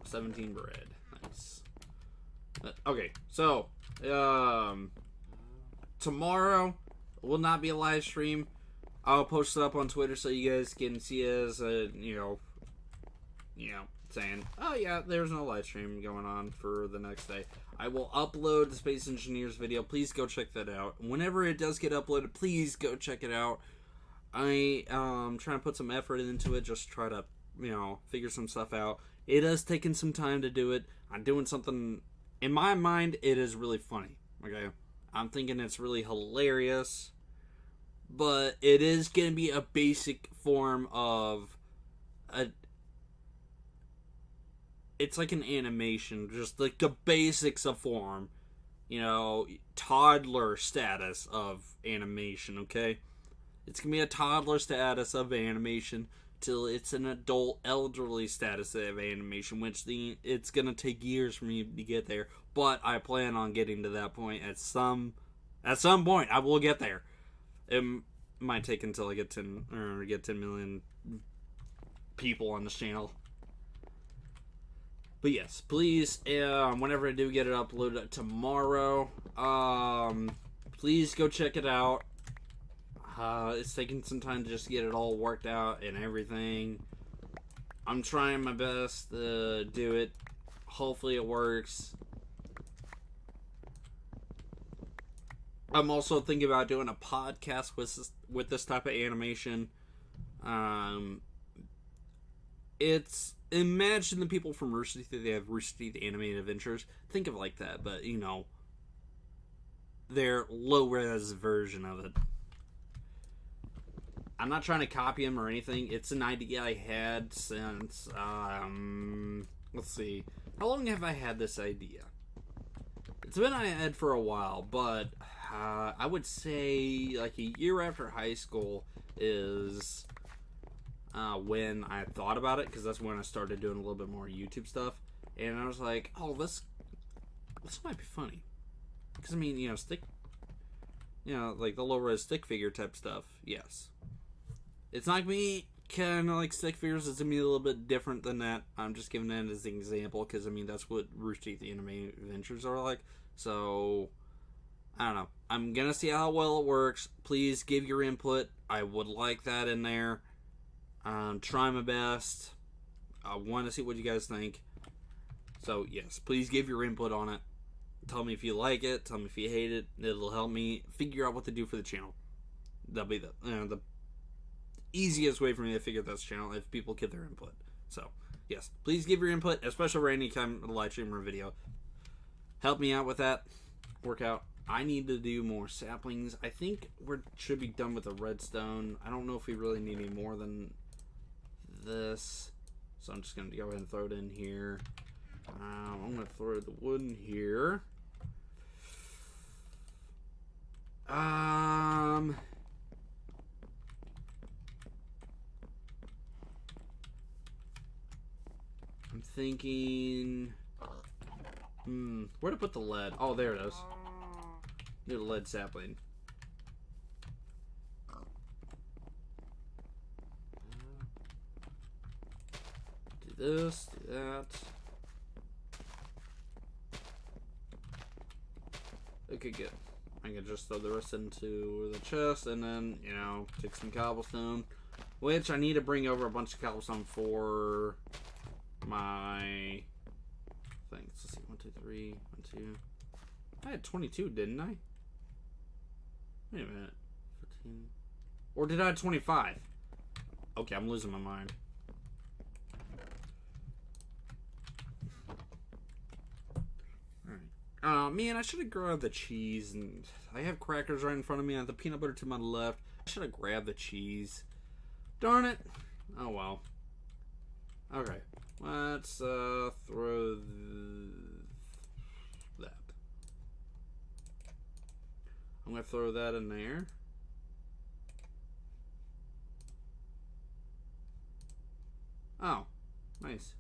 S1: 17 bread. Nice. Okay, so tomorrow will not be a live stream. I'll post it up on Twitter so you guys can see as saying, oh yeah, there's no live stream going on for the next day. I will upload the Space Engineers video. Please go check that out. Whenever it does get uploaded, please go check it out. I trying to put some effort into it, just try to, figure some stuff out. It has taken some time to do it. I'm doing something, in my mind, it is really funny. Okay? I'm thinking it's really hilarious. But it is going to be a basic form of it's like an animation, just like the basics of form, toddler status of animation, okay? It's going to be a toddler status of animation till it's an adult elderly status of animation, which it's going to take years for me to get there, but I plan on getting to that point at some point. I will get there. It might take until I get 10 million people on this channel. But yes, please, whenever I do get it uploaded tomorrow, please go check it out. It's taking some time to just get it all worked out and everything. I'm trying my best to do it. Hopefully it works. I'm also thinking about doing a podcast with this type of animation. It's, imagine the people from Rooster Teeth. They have Rooster Teeth Animated Adventures. Think of it like that, but you know, their low res version of it. I'm not trying to copy him or anything. It's an idea I had since, let's see. How long have I had this idea? It's been in my head for a while, but I would say like a year after high school is when I thought about it, because that's when I started doing a little bit more YouTube stuff. And I was like, oh, this might be funny. Because, I mean, you know, like the low-res stick figure type stuff, yes. It's not me kind of like stick figures. It's going to be a little bit different than that. I'm just giving that as an example because, I mean, that's what Rooster Teeth Animated Adventures are like. So, I don't know. I'm going to see how well it works. Please give your input. I would like that in there. I'm trying my best. I want to see what you guys think. So, yes, please give your input on it. Tell me if you like it. Tell me if you hate it. It'll help me figure out what to do for the channel. That'll be the easiest way for me to figure out this channel if people give their input. So, yes, please give your input, especially for any kind of live stream or video. Help me out with that. Work out. I need to do more saplings. I think we should be done with the redstone. I don't know if we really need any more than this. So I'm just going to go ahead and throw it in here. I'm going to throw the wood in here. I'm thinking, where to put the lead? Oh, there it is. Need a lead sapling. Do this, do that. Okay, good. I can just throw the rest into the chest and then, you know, take some cobblestone. Which I need to bring over a bunch of cobblestone for my things. Let's see, 1, 2, 3, 1, 2. I had 22, didn't I? Wait a minute. 15. Or did I have 25? Okay, I'm losing my mind. Man, I should have grabbed the cheese, and I have crackers right in front of me. I have the peanut butter to my left. I should have grabbed the cheese. Darn it. Oh, well. Okay. Let's throw that. I'm going to throw that in there. Oh, nice.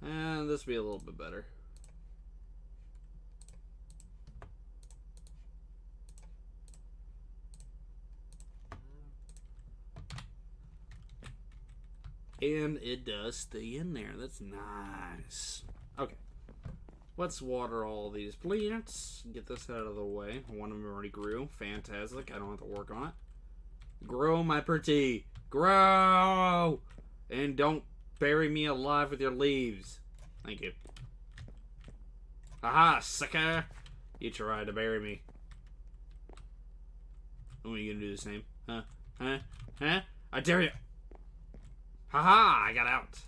S1: And this will be a little bit better. And it does stay in there. That's nice. Okay. Let's water all these plants. Get this out of the way. One of them already grew. Fantastic. I don't have to work on it. Grow, my pretty. Grow! And don't bury me alive with your leaves. Thank you. Aha, sucker! You tried to bury me. When are you gonna do the same? Huh? Huh? Huh? I dare you! Haha! I got out.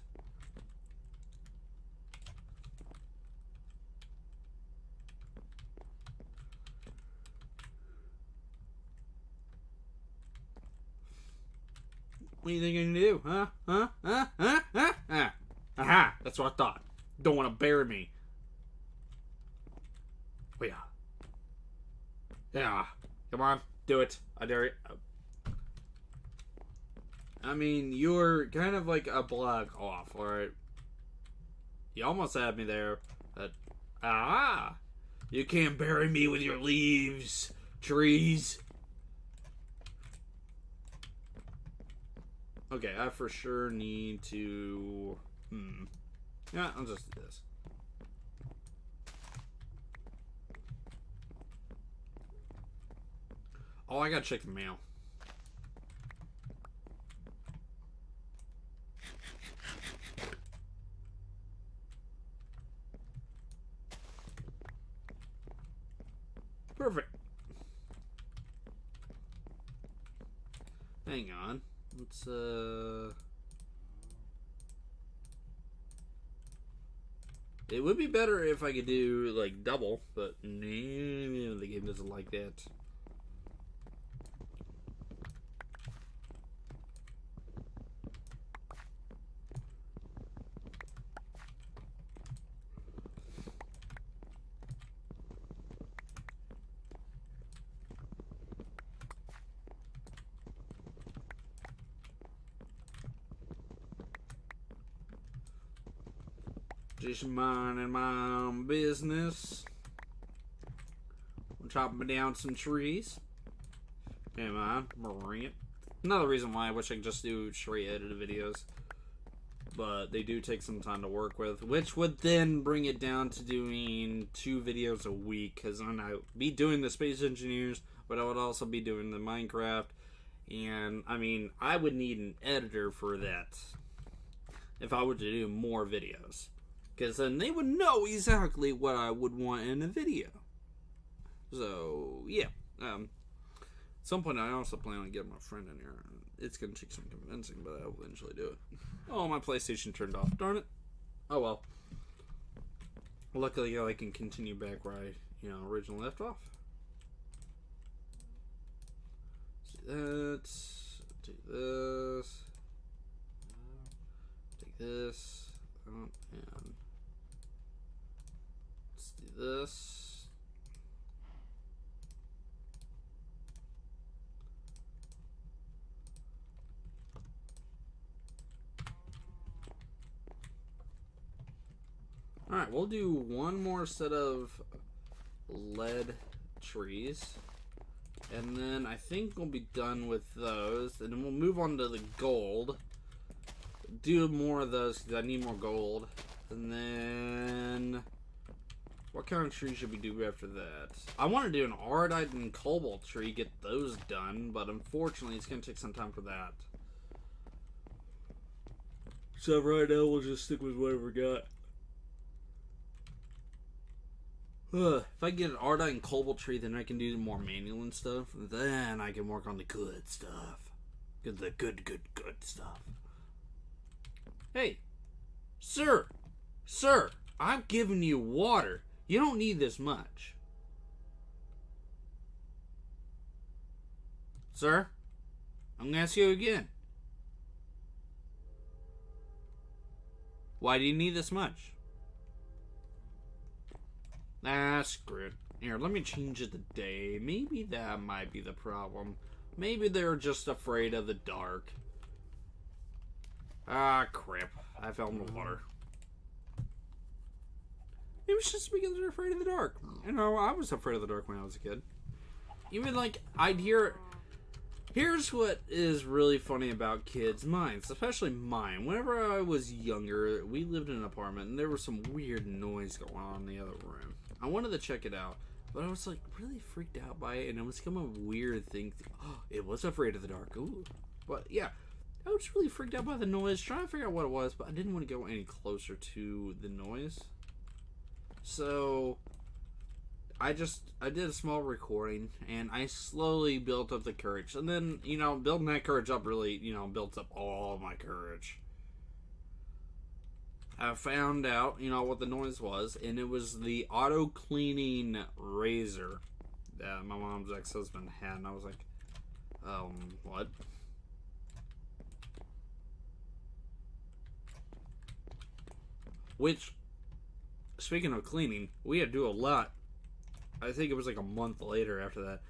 S1: What do you think you're gonna do? Huh? Huh? Huh? Huh? Huh? Huh? Aha! That's what I thought. Don't want to bury me. Oh, yeah. Yeah. Come on. Do it. I dare you. I mean, you're kind of like a block off, alright? You almost had me there. But, you can't bury me with your leaves, trees. Okay, I for sure need to... Yeah, I'll just do this. Oh, I gotta check the mail. Perfect. Hang on. Let's, it would be better if I could do, like, double, but no, the game doesn't like that. Just minding my own business. I'm chopping down some trees. Come on, bring it. Another reason why I wish I could just do straight edited videos. But they do take some time to work with, which would then bring it down to doing 2 videos a week. Because then I'd be doing the Space Engineers, but I would also be doing the Minecraft. And, I mean, I would need an editor for that if I were to do more videos. Because then they would know exactly what I would want in a video. So, yeah. At some point, I also plan on getting my friend in here. It's going to take some convincing, but I'll eventually do it. Oh, my PlayStation turned off. Darn it. Oh, well. Luckily, I can continue back where I, originally left off. Let's do that. Take this. Take this. And let's do this. Alright, we'll do one more set of lead trees. And then I think we'll be done with those. And then we'll move on to the gold. Do more of those because I need more gold. And then what kind of tree should we do after that? I want to do an Ardite and Cobalt tree, get those done. But unfortunately, it's going to take some time for that. So right now, we'll just stick with whatever we got. If I get an Ardite and Cobalt tree, then I can do more manual and stuff. Then I can work on the good stuff. The good stuff. Hey, sir, I'm giving you water. You don't need this much. Sir, I'm gonna ask you again. Why do you need this much? Ah, screw it. Here, let me change it to day. Maybe that might be the problem. Maybe they're just afraid of the dark. Ah, crap. I fell in the water. It was just because they're afraid of the dark. I was afraid of the dark when I was a kid. Even, like, I'd hear... Here's what is really funny about kids' minds, especially mine. Whenever I was younger, we lived in an apartment, and there was some weird noise going on in the other room. I wanted to check it out, but I was like really freaked out by it, and it was kind of a weird thing. Oh, it was afraid of the dark. Ooh. But yeah, I was really freaked out by the noise, trying to figure out what it was, but I didn't want to go any closer to the noise. So I did a small recording, and I slowly built up the courage. And then, building that courage up really, built up all my courage. I found out, what the noise was, and it was the auto-cleaning razor that my mom's ex-husband had, and I was like, what? Which, speaking of cleaning, we had to do a lot. I think it was like a month later after that.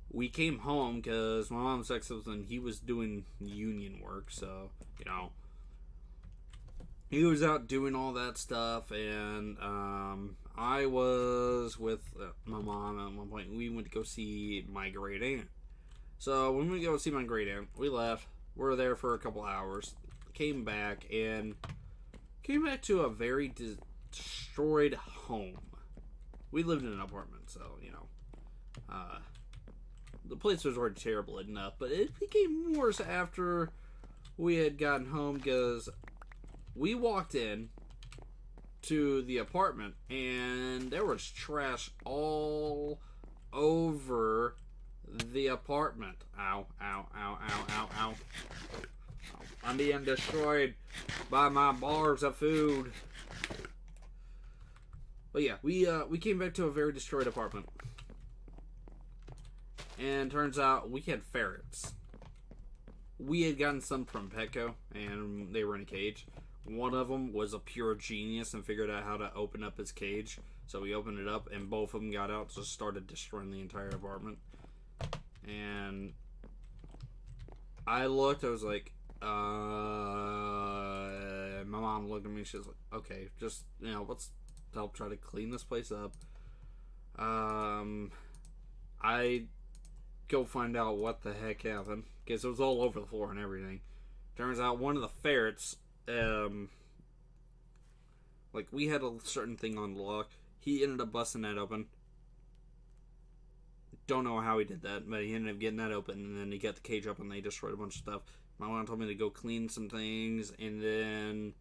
S1: We came home because my mom's ex-husband, he was doing union work, so, he was out doing all that stuff, and I was with my mom at one point. We went to go see my great aunt. So when we go see my great aunt, we left. We were there for a couple hours. Came back to a very destroyed home. We lived in an apartment, so the place was already terrible enough, but it became worse after we had gotten home because we walked in to the apartment and there was trash all over the apartment. Ow, ow, ow, ow, ow, ow. I'm being destroyed by my bars of food. But yeah, we came back to a very destroyed apartment. And turns out we had ferrets. We had gotten some from Petco, and they were in a cage. One of them was a pure genius and figured out how to open up his cage. So we opened it up, and both of them got out, just started destroying the entire apartment. And I looked, I was like, my mom looked at me, she was like, okay, just, let's help try to clean this place up. I go find out what the heck happened, because it was all over the floor and everything. Turns out one of the ferrets, we had a certain thing on the lock. He ended up busting that open. Don't know how he did that, but he ended up getting that open, and then he got the cage up, and they destroyed a bunch of stuff. My mom told me to go clean some things, and then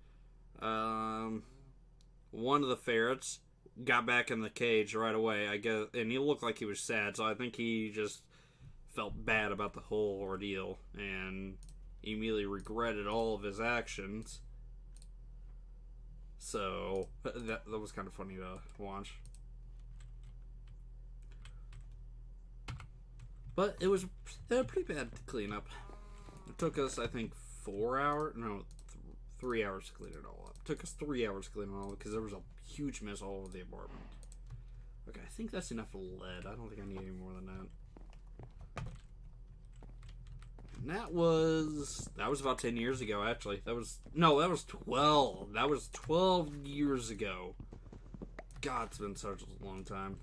S1: one of the ferrets got back in the cage right away, I guess, and he looked like he was sad, so I think he just felt bad about the whole ordeal, and immediately regretted all of his actions. So that was kind of funny to watch. But it was pretty bad to clean up. It took us, I think, 3 hours to clean it all up. It took us 3 hours to clean it all up because there was a huge mess all over the apartment. Okay, I think that's enough lead. I don't think I need any more than that. And that was about 10 years ago, actually. That was 12. That was 12 years ago. God, it's been such a long time.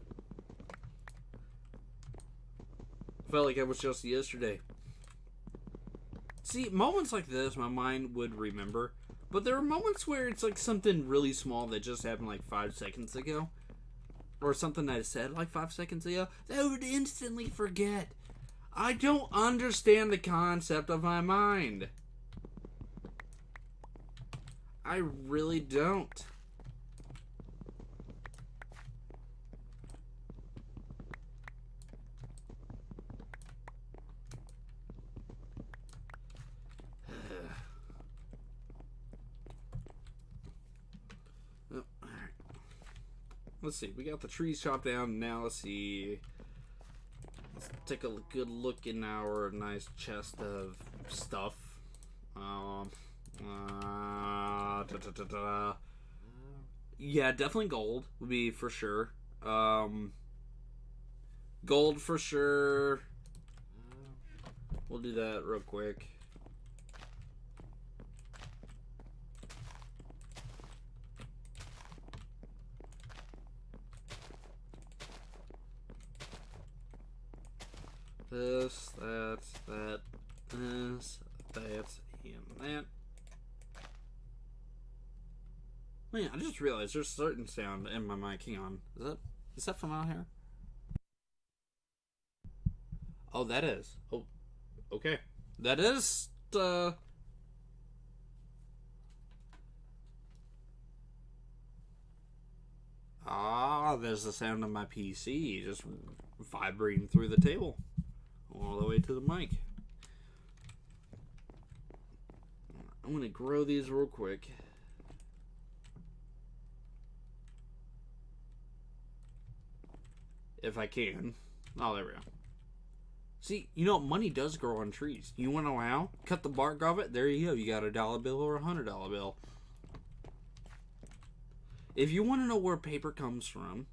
S1: Felt like it was just yesterday. See, moments like this, my mind would remember. But there are moments where it's like something really small that just happened like 5 seconds ago. Or something I said like 5 seconds ago that I would instantly forget. I don't understand the concept of my mind. I really don't. Let's see, we got the trees chopped down. Now let's see. Let's take a good look in our nice chest of stuff. Yeah, definitely gold would be for sure. Gold for sure. We'll do that real quick. This, that, this, that, and that. Man, I just realized there's a certain sound in my mic. Hang on. Is that from out here? Oh, that is. Oh, okay. That is, there's the sound of my PC just vibrating through the table. All the way to the mic. I'm going to grow these real quick. If I can. Oh, there we go. See, money does grow on trees. You want to know how? Cut the bark off it. There you go. You got a $1 bill or a $100 bill. If you want to know where paper comes from,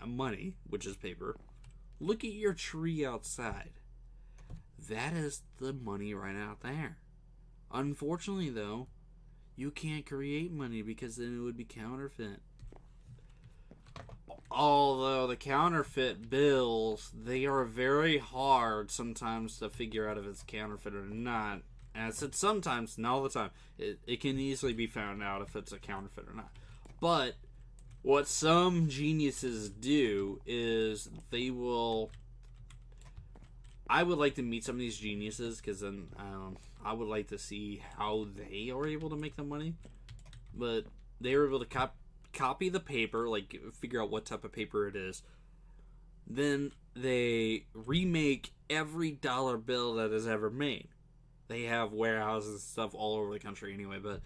S1: money, which is paper, look at your tree outside. That is the money right out there. Unfortunately, though, you can't create money because then it would be counterfeit. Although the counterfeit bills, they are very hard sometimes to figure out if it's counterfeit or not. And I said sometimes, not all the time. It can easily be found out if it's a counterfeit or not. But what some geniuses do is they will I would like to meet some of these geniuses, because then I would like to see how they are able to make the money. But they were able to copy the paper, like figure out what type of paper it is. Then they remake every dollar bill that is ever made. They have warehouses and stuff all over the country anyway, but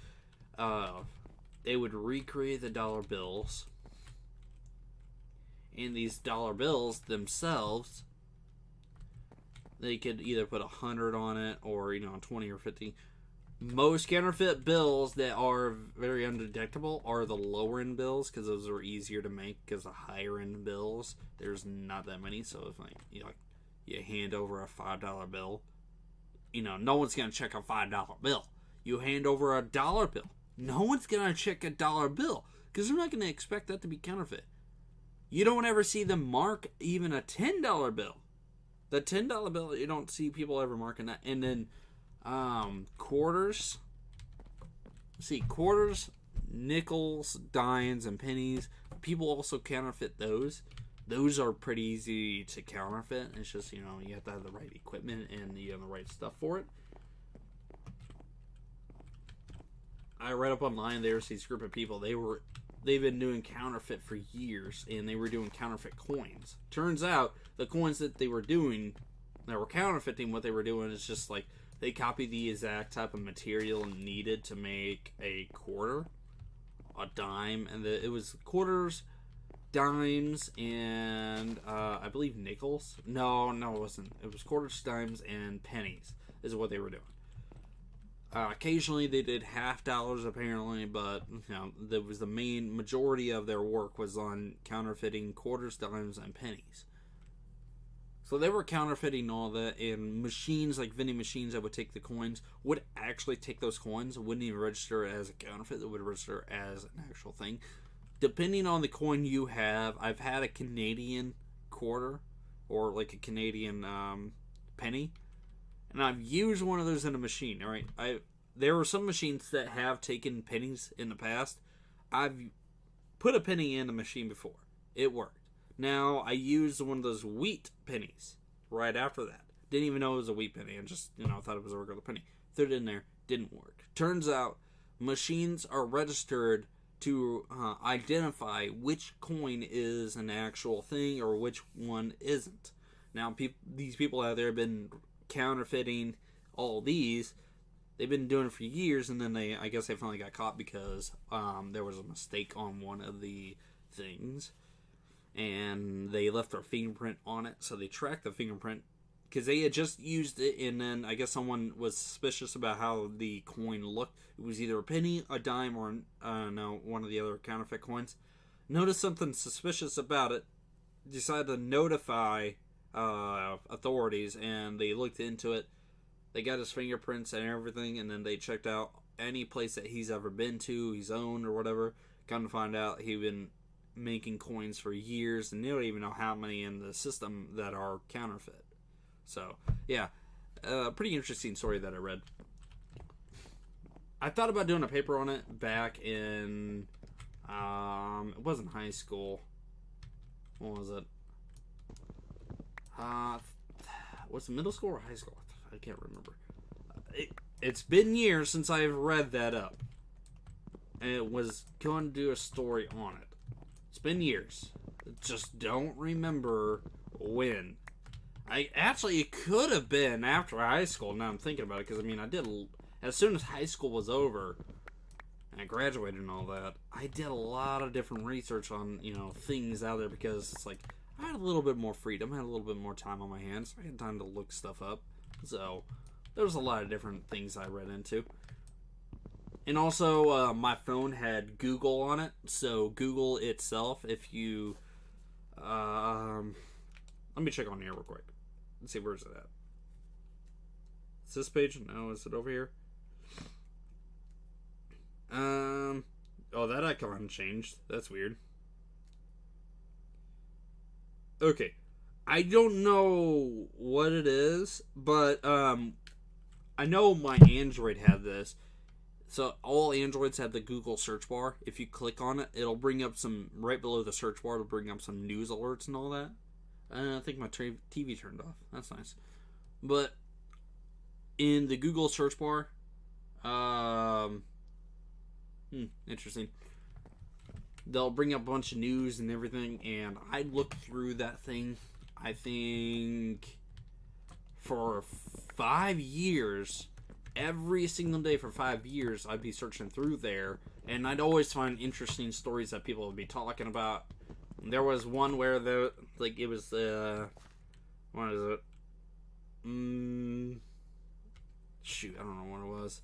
S1: they would recreate the dollar bills. And these dollar bills themselves, they could either put 100 on it or 20 or 50. Most counterfeit bills that are very undetectable are the lower end bills, because those are easier to make. Because the higher end bills, there's not that many. So if you hand over a $5 bill, no one's gonna check a $5 bill. You hand over a dollar bill, no one's gonna check a dollar bill, because they're not gonna expect that to be counterfeit. You don't ever see them mark even a $10 bill. The $10 bill, you don't see people ever marking that. And then quarters. See, quarters, nickels, dimes, and pennies. People also counterfeit those. Those are pretty easy to counterfeit. It's just, you have to have the right equipment and you have the right stuff for it. I read up online, there's these group of people, they've been doing counterfeit for years, and they were doing counterfeit coins. Turns out, the coins that they were doing, that were counterfeiting, what they were doing is just like, they copied the exact type of material needed to make a quarter, a dime, and it was quarters, dimes, and I believe nickels. No, it wasn't. It was quarters, dimes, and pennies is what they were doing. Occasionally they did half dollars apparently, but that was the main majority of their work was on counterfeiting quarters, dimes, and pennies. So they were counterfeiting all that, and machines like vending machines that would take the coins would actually take those coins. It wouldn't even register as a counterfeit. It would register as an actual thing. Depending on the coin you have, I've had a Canadian quarter or like a Canadian penny, and I've used one of those in a machine. All right, there were some machines that have taken pennies in the past. I've put a penny in a machine before. It worked. Now, I used one of those wheat pennies right after that. Didn't even know it was a wheat penny. I just, thought it was a regular penny. Threw it in there. Didn't work. Turns out, machines are registered to identify which coin is an actual thing or which one isn't. Now, these people out there have been counterfeiting all these. They've been doing it for years, and then I guess they finally got caught because there was a mistake on one of the things. And they left their fingerprint on it, so they tracked the fingerprint because they had just used it, and then I guess someone was suspicious about how the coin looked. It was either a penny, a dime, or one of the other counterfeit coins. Noticed something suspicious about it, decided to notify authorities, and they looked into it. They got his fingerprints and everything, and then they checked out any place that he's ever been to, he's owned or whatever. Come to find out, he'd been making coins for years, and they don't even know how many in the system that are counterfeit. So, yeah, pretty interesting story that I read. I thought about doing a paper on it back in, it wasn't high school. What was it? Was it middle school or high school? I can't remember. It's been years since I've read that up. And it was going to do a story on it. It's been years. Just don't remember when. It could have been after high school. Now I'm thinking about it, because I did as soon as high school was over and I graduated and all that. I did a lot of different research on things out there, because it's like I had a little bit more freedom, I had a little bit more time on my hands. I had time to look stuff up. So there was a lot of different things I read into. And also, my phone had Google on it. So Google itself, if you... let me check on here real quick. Let's see, where's it at? Is this page? No, is it over here? Oh, that icon changed. That's weird. Okay. I don't know what it is, but I know my Android had this. So all Androids have the Google search bar. If you click on it, it'll bring up right below the search bar, it'll bring up some news alerts and all that. I think my TV turned off. That's nice. But in the Google search bar, interesting. They'll bring up a bunch of news and everything, and I looked through that thing, I think, for 5 years. Every single day for 5 years, I'd be searching through there, and I'd always find interesting stories that people would be talking about. There was one where it was what is it? Shoot, I don't know what it was.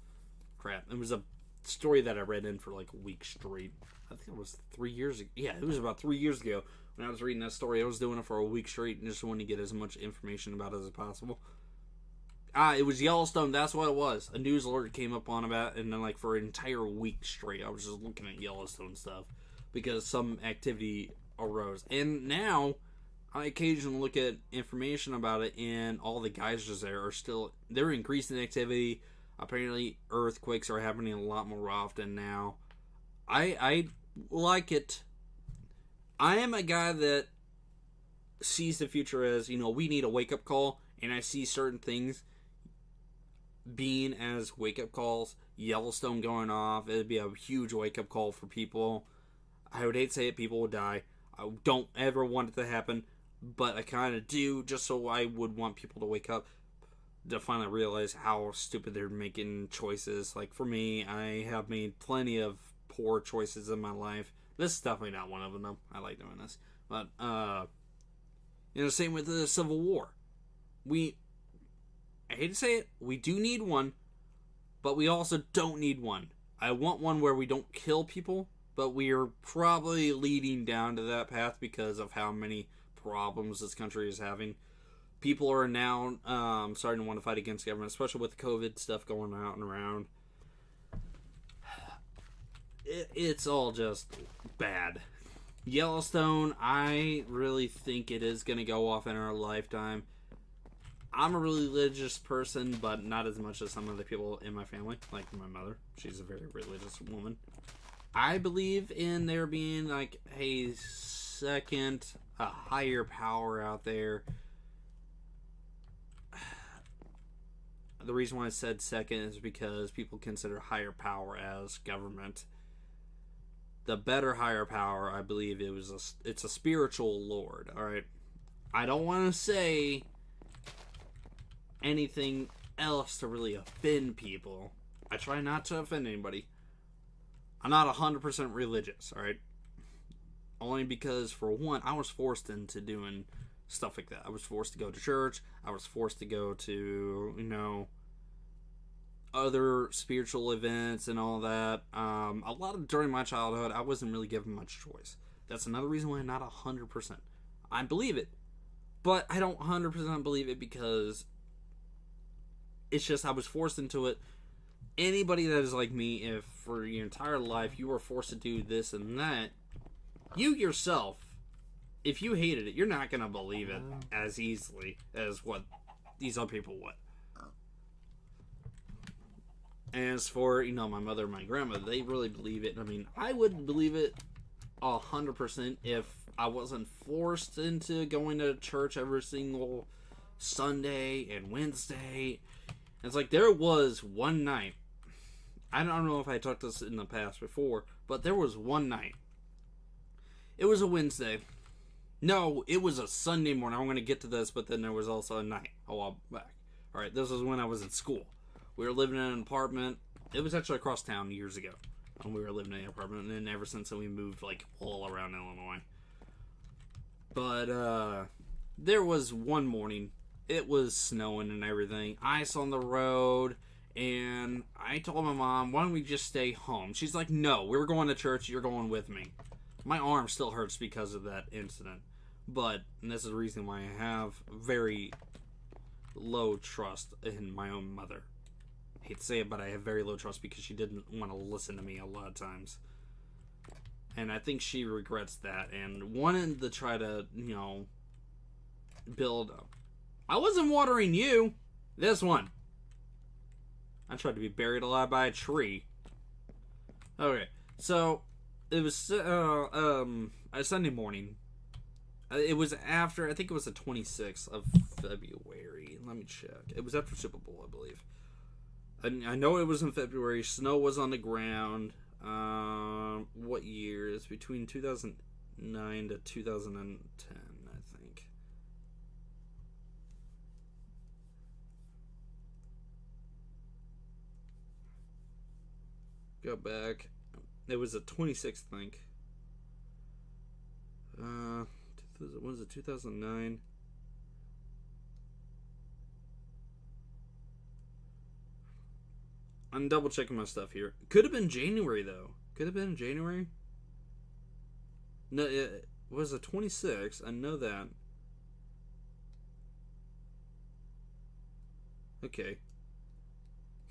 S1: Crap. It was a story that I read in for like a week straight. I think it was 3 years ago. Yeah, it was about 3 years ago when I was reading that story. I was doing it for a week straight and just wanted to get as much information about it as possible. It was Yellowstone. That's what it was. A news alert came up on about it, and then like for an entire week straight, I was just looking at Yellowstone stuff because some activity arose. And now I occasionally look at information about it, and all the geysers there are they're increasing activity. Apparently, earthquakes are happening a lot more often now. I like it. I am a guy that sees the future as, we need a wake-up call, and I see certain things being as wake-up calls. Yellowstone going off, it'd be a huge wake-up call for people. I would hate to say it, people would die. I don't ever want it to happen, but I kind of do, just so I would want people to wake up, to finally realize how stupid they're making choices. Like, for me, I have made plenty of poor choices in my life. This is definitely not one of them. I like doing this. But, same with the Civil War. I hate to say it, we do need one, but we also don't need one. I want one where we don't kill people, but we are probably leading down to that path because of how many problems this country is having. People are now starting to want to fight against government, especially with COVID stuff going out and around. It's all just bad. Yellowstone, I really think it is going to go off in our lifetime. I'm a religious person, but not as much as some of the people in my family, like my mother. She's a very religious woman. I believe in there being like a higher power out there. The reason why I said second is because people consider higher power as government. The better higher power, I believe, it's a spiritual lord. All right, I don't want to say anything else to really offend people. I try not to offend anybody. I'm not 100% religious, all right? Only because, for one, I was forced into doing stuff like that. I was forced to go to church. I was forced to go to, other spiritual events and all that. A lot of during my childhood, I wasn't really given much choice. That's another reason why I'm not 100%. I believe it, but I don't 100% believe it because it's just I was forced into it. Anybody that is like me, if for your entire life you were forced to do this and that, you yourself, if you hated it, you're not going to believe it as easily as what these other people would. As for, my mother and my grandmother, they really believe it. I mean, I would believe it 100% if I wasn't forced into going to church every single Sunday and Wednesday. It's like there was one night, I don't know if I talked this in the past before, but there was one night. It was a Wednesday. No, it was a Sunday morning. I'm going to get to this, but then there was also a night a while back. Alright, this was when I was in school. We were living in an apartment. It was actually across town years ago. And we were living in an apartment, and then ever since then we moved like all around Illinois. But there was one morning. It was snowing and everything. Ice on the road. And I told my mom, why don't we just stay home? She's like, no, we're going to church. You're going with me. My arm still hurts because of that incident. But, and this is the reason why I have very low trust in my own mother. I hate to say it, but I have very low trust because she didn't want to listen to me a lot of times. And I think she regrets that and wanted to try to, build up. I wasn't watering you. This one. I tried to be buried alive by a tree. Okay, so it was a Sunday morning. It was after, I think it was the 26th of February. Let me check. It was after Super Bowl, I believe. I know it was in February. Snow was on the ground. What year? It's between 2009 to 2010, I think. Go back. It was the 26th, I think. What was it, 2009? I'm double checking my stuff here. Could have been January, though. Could have been January. No, it was the 26th. I know that. Okay.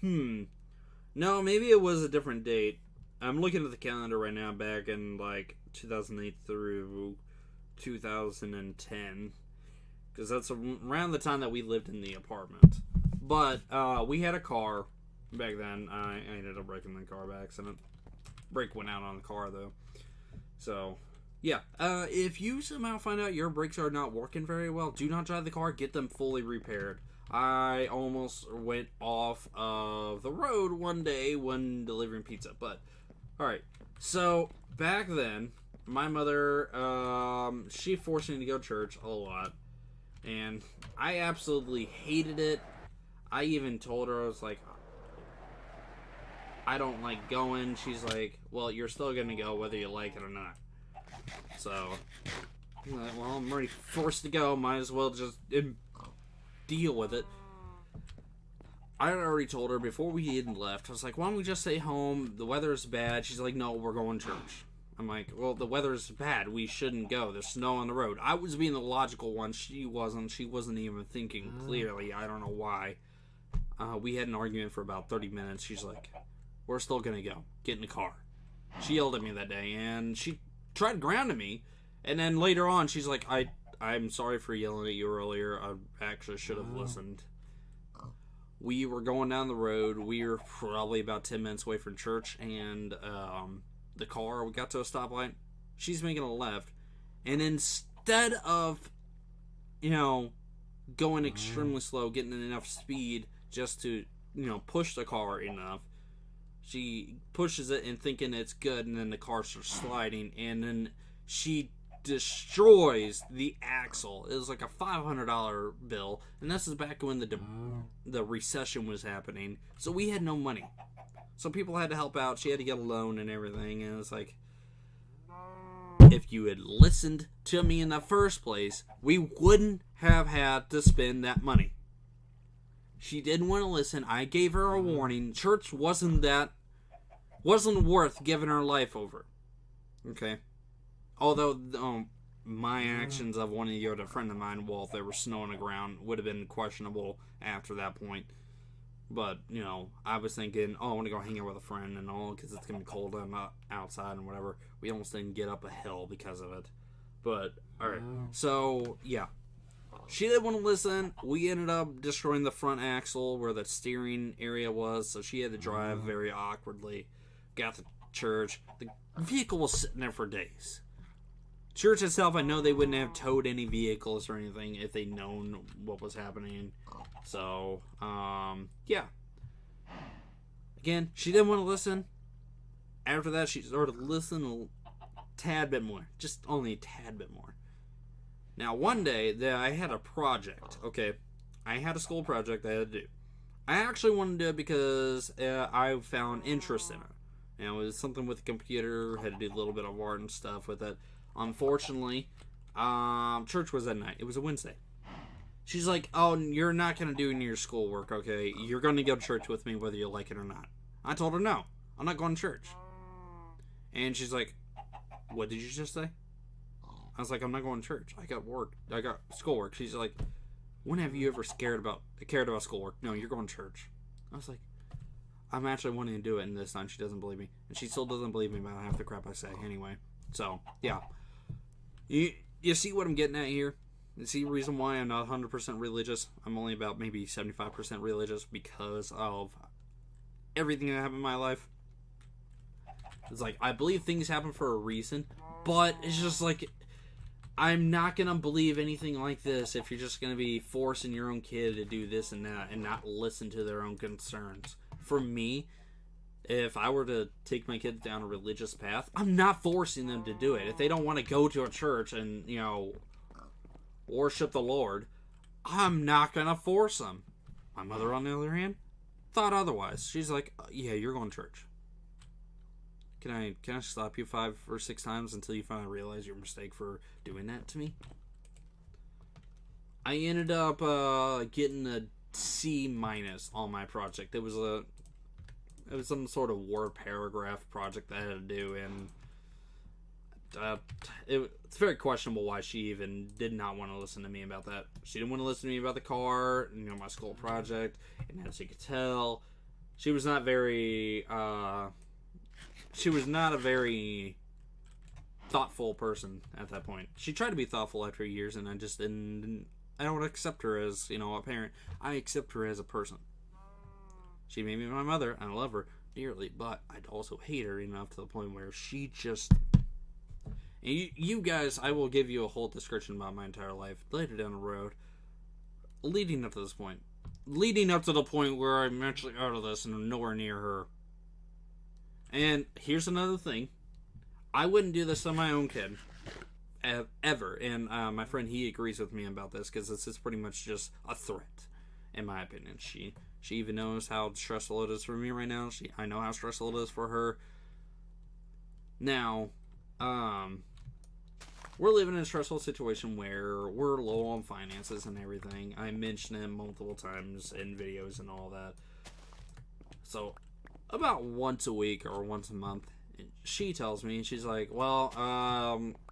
S1: No, maybe it was a different date. I'm looking at the calendar right now back in, like, 2008 through 2010. Because that's around the time that we lived in the apartment. But, we had a car back then. I ended up breaking the car by accident. Brake went out on the car, though. So, yeah. If you somehow find out your brakes are not working very well, do not drive the car. Get them fully repaired. I almost went off of the road one day when delivering pizza. But, alright. So, back then, my mother, she forced me to go to church a lot. And I absolutely hated it. I even told her, I was like, I don't like going. She's like, well, you're still going to go whether you like it or not. So, I'm like, well, I'm already forced to go. Might as well just deal with it. I had already told her before we even left. I was like, why don't we just stay home? The weather's bad. She's like, no, we're going to church. I'm like, well, the weather's bad. We shouldn't go. There's snow on the road. I was being the logical one. She wasn't. She wasn't even thinking clearly. I don't know why. We had an argument for about 30 minutes. She's like, we're still going to go. Get in the car. She yelled at me that day, and she tried grounding me. And then later on, she's like, I'm sorry for yelling at you earlier. I actually should have listened. We were going down the road. We were probably about 10 minutes away from church, and the car, we got to a stoplight. She's making a left. And instead of, going extremely slow, getting enough speed just to, push the car enough, she pushes it and thinking it's good, and then the car starts sliding, and then she destroys the axle. It was like a $500 bill, and this is back when the recession was happening, so we had no money. So people had to help out. She had to get a loan and everything, and it's like, if you had listened to me in the first place, we wouldn't have had to spend that money. She didn't want to listen. I gave her a warning. Church wasn't worth giving her life over. Okay? Although my actions of wanting to go to a friend of mine while there was snow on the ground would have been questionable after that point. But, I was thinking, I want to go hang out with a friend and all, because it's going to be cold outside and whatever. We almost didn't get up a hill because of it. But, alright. So, yeah. She didn't want to listen. We ended up destroying the front axle where the steering area was, so she had to drive very awkwardly. Got to church. The vehicle was sitting there for days. Church itself, I know they wouldn't have towed any vehicles or anything if they'd known what was happening. So, yeah. Again, she didn't want to listen. After that, she started listening a tad bit more. Just only a tad bit more. Now, one day, I had a project, okay? I had a school project I had to do. I actually wanted to do it because I found interest in it. It was something with the computer, had to do a little bit of art and stuff with it. Unfortunately, church was at night. It was a Wednesday. She's like, oh, you're not going to do any of your schoolwork, okay? You're going to go to church with me whether you like it or not. I told her, no, I'm not going to church. And she's like, what did you just say? I was like, I'm not going to church. I got work. I got schoolwork. She's like, when have you ever cared about schoolwork? No, you're going to church. I was like, I'm actually wanting to do it, and this time she doesn't believe me. And she still doesn't believe me about half the crap I say anyway. So, yeah. You see what I'm getting at here? You see the reason why I'm not 100% religious? I'm only about maybe 75% religious because of everything that happened in my life. It's like, I believe things happen for a reason, but it's just like, I'm not going to believe anything like this if you're just going to be forcing your own kid to do this and that and not listen to their own concerns. For me, if I were to take my kids down a religious path, I'm not forcing them to do it. If they don't want to go to a church and, worship the Lord, I'm not going to force them. My mother, on the other hand, thought otherwise. She's like, yeah, you're going to church. Can I slap you 5 or 6 times until you finally realize your mistake for doing that to me? I ended up getting a C- on my project. It was some sort of word paragraph project that I had to do, and it's very questionable why she even did not want to listen to me about that. She didn't want to listen to me about the car, my school project, and as you could tell, she was not very a very thoughtful person at that point. She tried to be thoughtful after years, and I just didn't. I don't accept her as, a parent. I accept her as a person. She may be my mother, and I love her dearly, but I also hate her enough to the point where she just... And you guys, I will give you a whole description about my entire life later down the road, leading up to this point. Leading up to the point where I'm actually out of this and I'm nowhere near her. And here's another thing. I wouldn't do this to my own kid. Ever. And my friend, he agrees with me about this, because this is pretty much just a threat, in my opinion. She even knows how stressful it is for me right now. I know how stressful it is for her. Now, we're living in a stressful situation where we're low on finances and everything. I mentioned it multiple times in videos and all that. So, about once a week or once a month, she tells me, she's like, well,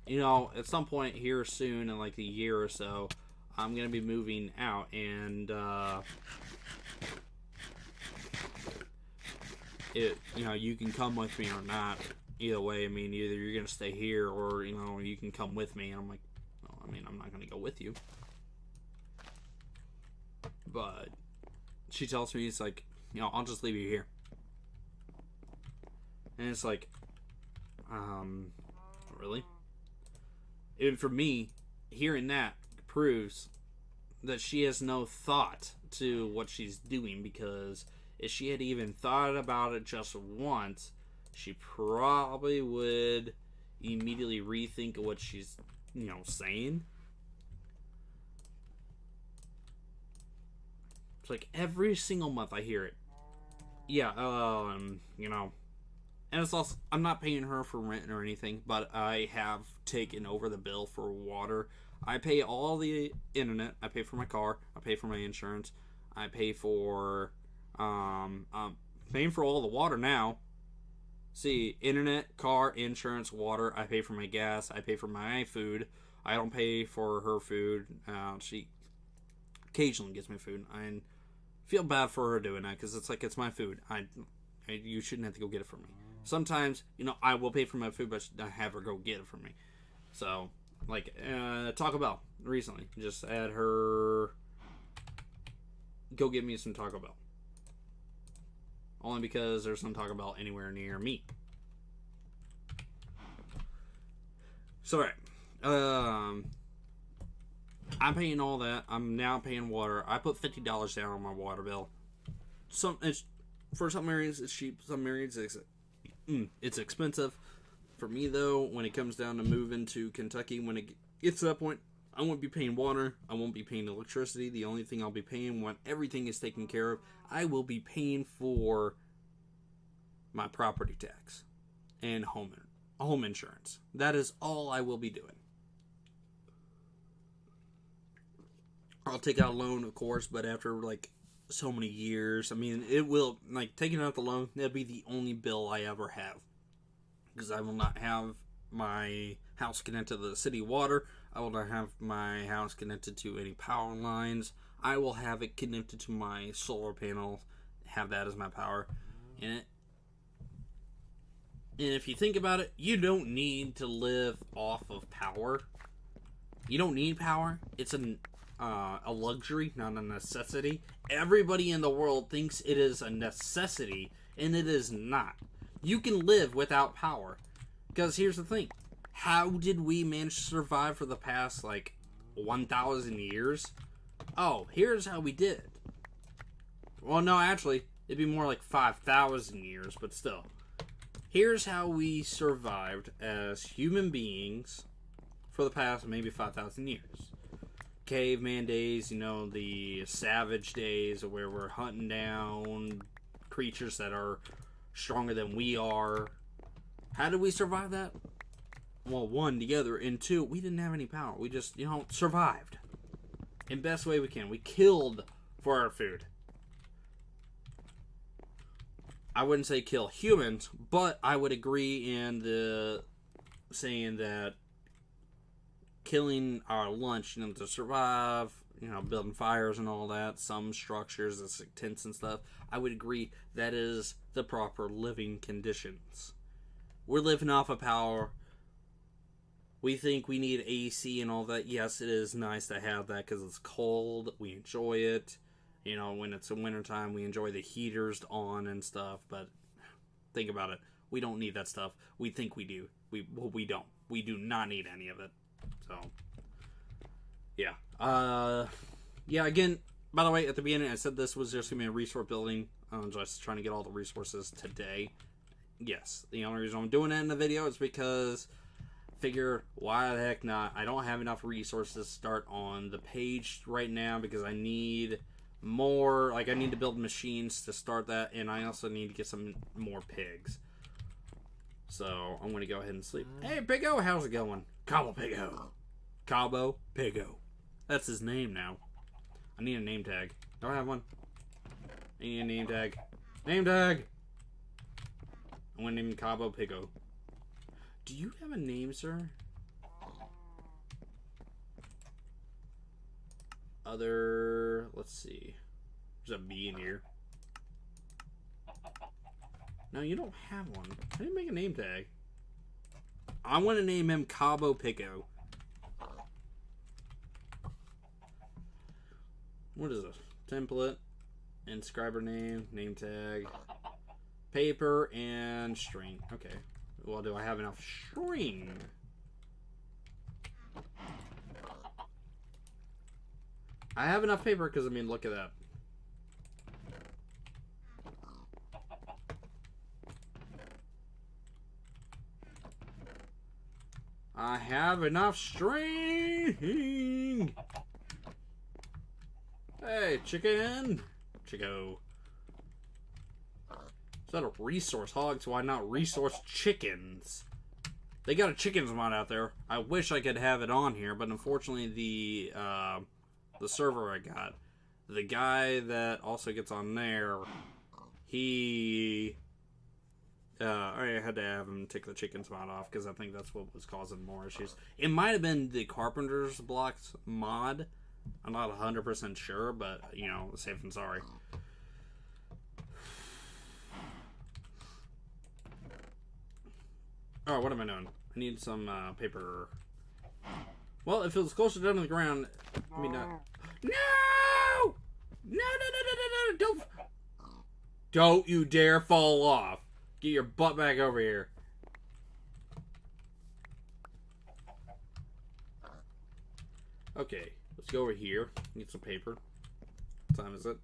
S1: at some point here soon, in like a year or so, I'm going to be moving out, and, you can come with me or not. Either way, either you're going to stay here or, you can come with me. And I'm like, well, I'm not going to go with you. But she tells me, it's like, I'll just leave you here. And it's like, really? And for me, hearing that proves that she has no thought to what she's doing, because if she had even thought about it just once, she probably would immediately rethink what she's, saying. It's like every single month I hear it. Yeah, and it's also, I'm not paying her for rent or anything, but I have taken over the bill for water. I pay all the internet. I pay for my car. I pay for my insurance. I pay for, paying for all the water now. See, internet, car, insurance, water. I pay for my gas. I pay for my food. I don't pay for her food. She occasionally gets my food. I feel bad for her doing that, because it's like, it's my food. You shouldn't have to go get it for me. Sometimes, I will pay for my food, but I have her go get it for me. So, like, Taco Bell, recently. Just had her go get me some Taco Bell. Only because there's some Taco Bell anywhere near me. So, right. I'm paying all that. I'm now paying water. I put $50 down on my water bill. For some areas it's cheap. Some areas it's expensive. For me, though, when it comes down to moving to Kentucky, when it gets to that point, I won't be paying water. I won't be paying electricity. The only thing I'll be paying when everything is taken care of, I will be paying for my property tax and home insurance. That is all I will be doing. I'll take out a loan, of course, but after like so many years, it will, like, taking out the loan, that'll be the only bill I ever have, because I will not have my house connected to the city water. I will not have my house connected to any power lines. I will have it connected to my solar panels, have that as my power. And if you think about it, you don't need to live off of power. You don't need power. It's a luxury, not a necessity. Everybody in the world thinks it is a necessity, and it is not. You can live without power. Because here's the thing. How did we manage to survive for the past, like, 1,000 years? Oh, here's how we did. Well, no, actually, it'd be more like 5,000 years, but still. Here's how we survived as human beings for the past maybe 5,000 years. Caveman days, you know, the savage days where we're hunting down creatures that are stronger than we are. How did we survive that? Well, one, together, and two, we didn't have any power. We just, survived. In best way we can. We killed for our food. I wouldn't say kill humans, but I would agree in the saying that killing our lunch, to survive, building fires and all that, some structures, tents and stuff, I would agree that is the proper living conditions. We're living off of power. We think we need AC and all that. Yes, it is nice to have that because it's cold. We enjoy it. When it's in wintertime, we enjoy the heaters on and stuff. But think about it. We don't need that stuff. We think we do. We don't. We do not need any of it. So, yeah. Yeah, again, by the way, at the beginning, I said this was just going to be a resource building. I'm just trying to get all the resources today. Yes, the only reason I'm doing that in the video is because figure, why the heck not? I don't have enough resources to start on the page right now because I need more, I need to build machines to start that, and I also need to get some more pigs. So, I'm going to go ahead and sleep. Hey, Piggo, how's it going? Cabo Piggo. Cabo Piggo. That's his name now. I need a name tag. Do I have one? I need a name tag. Name tag! I'm going to name him Cabo Piggo. Do you have a name, sir? Let's see. There's a B in here. No, you don't have one. I didn't make a name tag. I want to name him Cabo Piggo. What is this? Template. Inscriber name. Name tag. Paper and string. Okay. Well, do I have enough string? I have enough paper because, look at that. I have enough string. Hey, chicken. Chico. Is that a resource hog? So why not resource chickens? They got a chickens mod out there. I wish I could have it on here, but unfortunately the server I got, the guy that also gets on there, I had to have him take the chickens mod off because I think that's what was causing more issues. It might have been the Carpenter's Blocks mod. I'm not 100% sure, but, safe and sorry. Oh, what am I doing? I need some paper. Well, if it was closer down to the ground, not. No! No! Don't you dare fall off. Get your butt back over here. Okay, let's go over here. Get some paper. What time is it?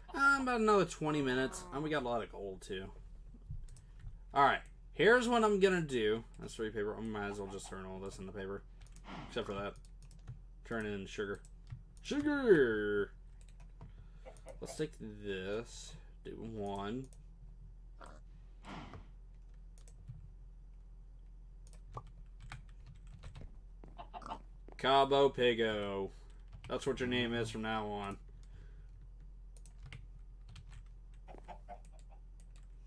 S1: About another 20 minutes. And we got a lot of gold, too. Alright. Here's what I'm gonna do. That's 3 paper. I might as well just turn all this into paper. Except for that. Turn it into sugar. Sugar! Let's take this. Do 1. Cabo Piggo. That's what your name is from now on.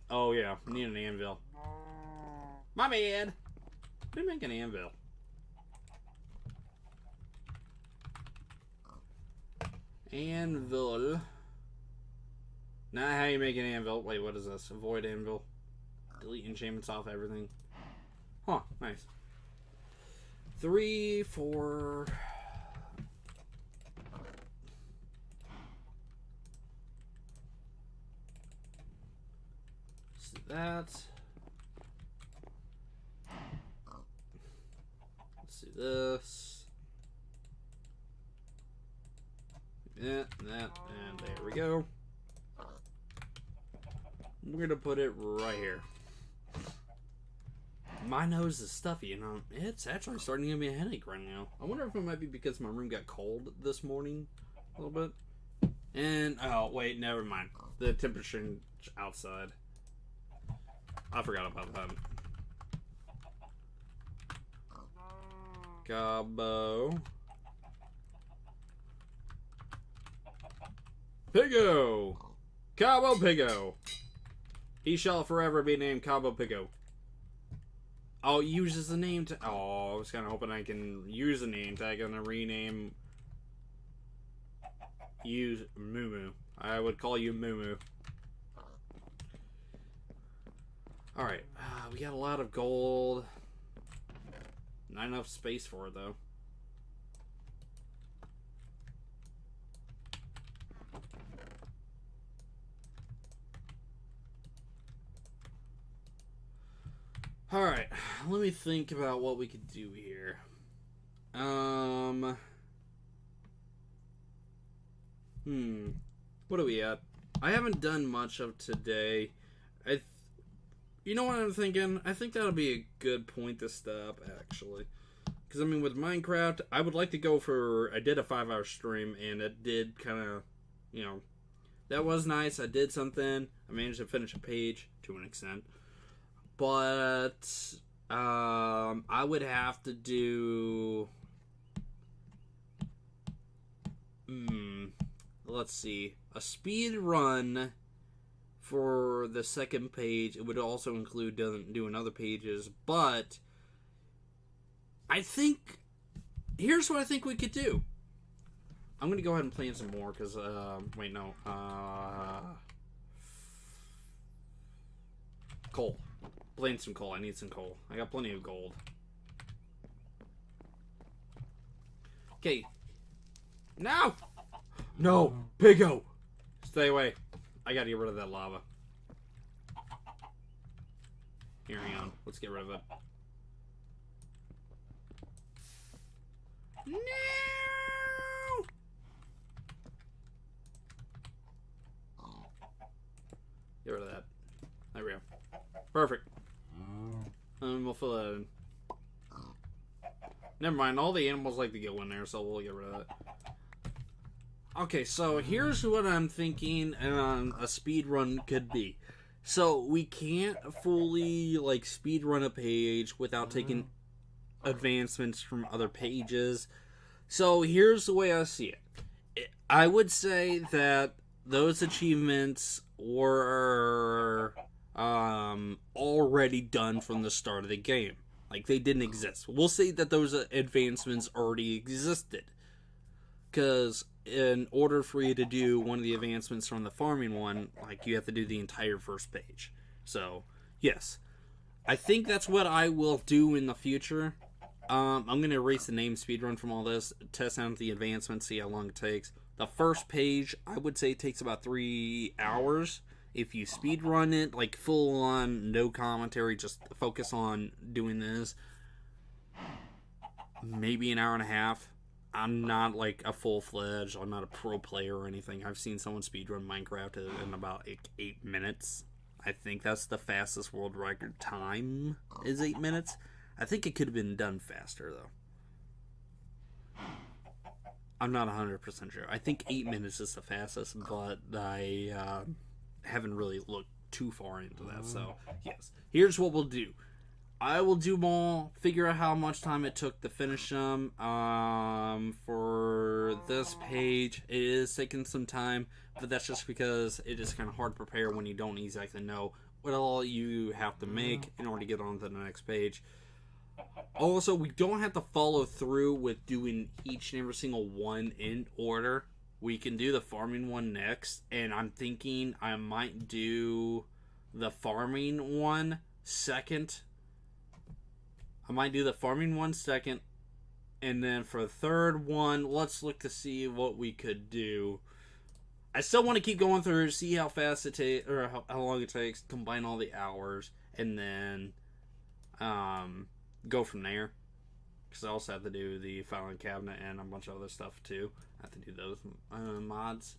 S1: Oh yeah, need an anvil. My bad. Didn't make an anvil. Anvil. Not how you make an anvil. Wait, what is this? Avoid anvil. Delete enchantments off everything. Huh, nice. 3, 4. So that. Let's do this. That, and there we go. We're gonna put it right here. My nose is stuffy, and it's actually starting to give me a headache right now. I wonder if it might be because my room got cold this morning a little bit. And, oh, wait, never mind. The temperature outside. I forgot about that. Cabo. Pigo! Cabo Pigo! He shall forever be named Cabo Pigo. I'll use as a name tag. Oh, I was kind of hoping I can use a name tag and then rename. Use Moo. I would call you Moo. Alright, we got a lot of gold. Not enough space for it, though. Alright, let me think about what we could do here. What are we at? I haven't done much of today. You know what I'm thinking? I think that'll be a good point to stop, actually. Because, I mean, with Minecraft, I would like to go for... I did a 5-hour stream, and it did kind of, you know... That was nice. I did something. I managed to finish a page, to an extent. But... I would have to do... Let's see. A speed run... For the second page. It would also include doing other pages, but I think here's what I think we could do. I'm gonna go ahead and plan some more because wait, no, coal. Plan some coal. I need some coal. I got plenty of gold. Okay. No, Pigo, stay away. I gotta get rid of that lava. Here, hang on. Let's get rid of it. No! Get rid of that. There we go. Perfect. And we'll fill that in. Never mind. All the animals like to go in there, so we'll get rid of it. Okay, so here's what I'm thinking a speed run could be. So we can't fully like speed run a page without taking advancements from other pages. So here's the way I see it. I would say that those achievements were already done from the start of the game. Like they didn't exist. We'll say that those advancements already existed. Because in order for you to do one of the advancements from the farming one, like you have to do the entire first page. So, yes. I think that's what I will do in the future. I'm going to erase the name speedrun from all this, test out the advancements, see how long it takes. The first page, I would say, takes about 3 hours. If you speedrun it, like full on, no commentary, just focus on doing this, maybe an hour and a half. I'm not like a full-fledged, I'm not a pro player or anything. I've seen someone speedrun Minecraft in about 8 minutes. I think that's the fastest world record time is 8 minutes. I think it could have been done faster, though. I'm not 100% sure. I think 8 minutes is the fastest, but I haven't really looked too far into that. So, yes. Here's what we'll do. I will do more, figure out how much time it took to finish them. For this page, it is taking some time, but that's just because it is kind of hard to prepare when you don't exactly know what all you have to make in order to get on to the next page. Also, we don't have to follow through with doing each and every single one in order. We can do the farming one next, and I'm thinking I might do the farming one second. I might do the farming one second, and then for the third one, let's look to see what we could do. I still want to keep going through, see how fast it takes, or how long it takes, combine all the hours, and then go from there. because I also have to do the filing cabinet and a bunch of other stuff too. I have to do those mods.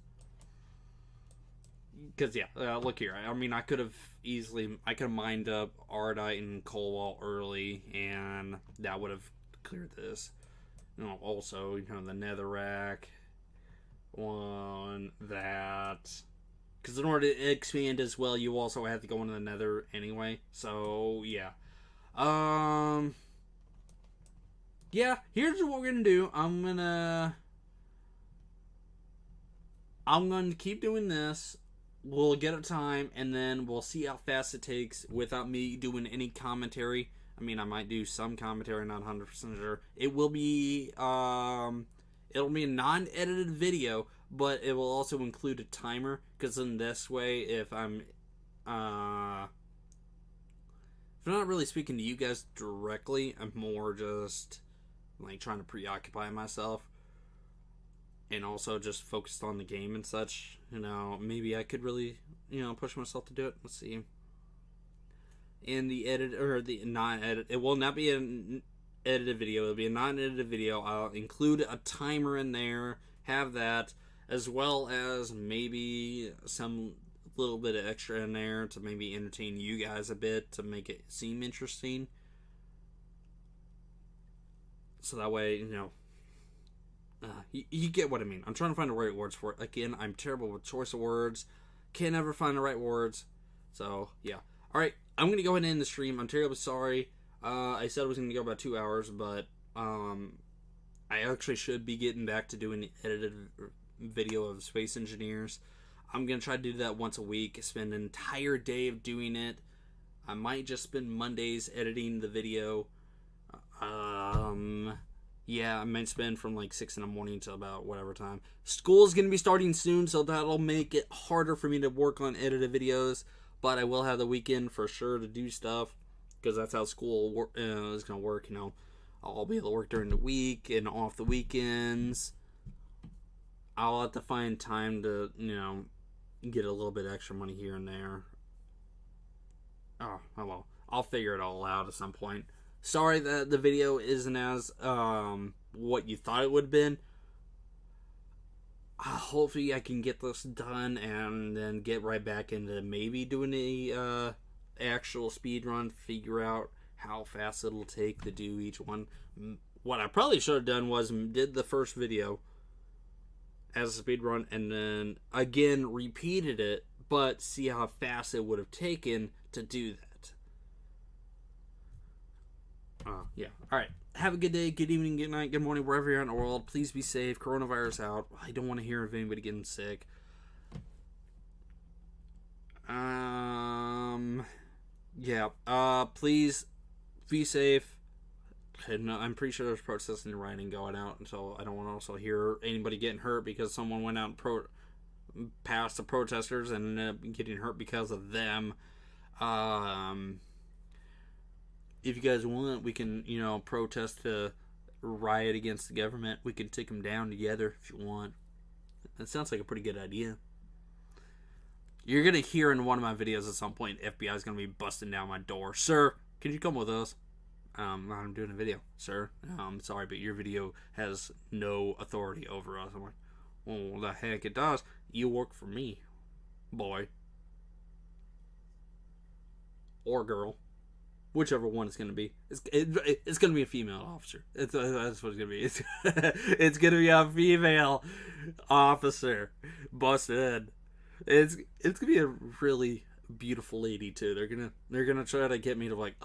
S1: Because, yeah, look here. I mean, I could have mined up Ardite and Cobalt early, and that would have cleared this. You know, also, you know, the Netherrack one, that. Because in order to expand as well, you also have to go into the Nether anyway. So, yeah. Yeah, here's what we're going to do. I'm going to keep doing this. We'll get a time, and then we'll see how fast it takes without me doing any commentary. I mean, I might do some commentary, not 100% sure. It will be, it'll be a non-edited video, but it will also include a timer, because in this way, if I'm not really speaking to you guys directly, I'm more just, like, trying to preoccupy myself. And also just focused on the game and such. You know, maybe I could really, you know, push myself to do it. Let's see. In the edit, or the non-edit, it will not be an edited video. It'll be a non-edited video. I'll include a timer in there, have that, as well as maybe some little bit of extra in there to maybe entertain you guys a bit, to make it seem interesting. So that way, you know, you get what I mean. I'm trying to find the right words for it. Again, I'm terrible with choice of words. Can't ever find the right words. So, yeah. Alright, I'm going to go ahead and end the stream. I'm terribly sorry. I said it was going to go about 2 hours, but I actually should be getting back to doing the edited video of Space Engineers. I'm going to try to do that once a week. Spend an entire day of doing it. I might just spend Mondays editing the video. Yeah, I might spend from like 6 in the morning to about whatever time. School's going to be starting soon, so that'll make it harder for me to work on edited videos. But I will have the weekend for sure to do stuff, because that's how school is going to work. You know, I'll be able to work during the week and off the weekends. I'll have to find time to, you know, get a little bit extra money here and there. Oh well. I'll figure it all out at some point. Sorry that the video isn't as what you thought it would have been. Hopefully I can get this done and then get right back into maybe doing a actual speed run, figure out how fast it'll take to do each one. What I probably should have done was did the first video as a speed run and then again repeated it, but see how fast it would have taken to do that. Yeah. Alright. Have a good day, good evening, good night, good morning, wherever you're in the world. Please be safe. Coronavirus out. I don't want to hear of anybody getting sick. Yeah. Please be safe. And I'm pretty sure there's protesting and rioting going out, and so I don't want to also hear anybody getting hurt because someone went out and past the protesters and ended up getting hurt because of them. If you guys want, we can, you know, protest to riot against the government. We can take them down together if you want. That sounds like a pretty good idea. You're going to hear in one of my videos at some point, FBI is going to be busting down my door. Sir, can you come with us? I'm doing a video. Sir, I'm sorry, but your video has no authority over us. I'm like, well, the heck it does. You work for me, boy. Or girl. Whichever one it's going to be. It's going to be a female officer. That's what it's going to be. It's going to be a female officer. Busted. It's going to be a really beautiful lady too. They're gonna try to get me to like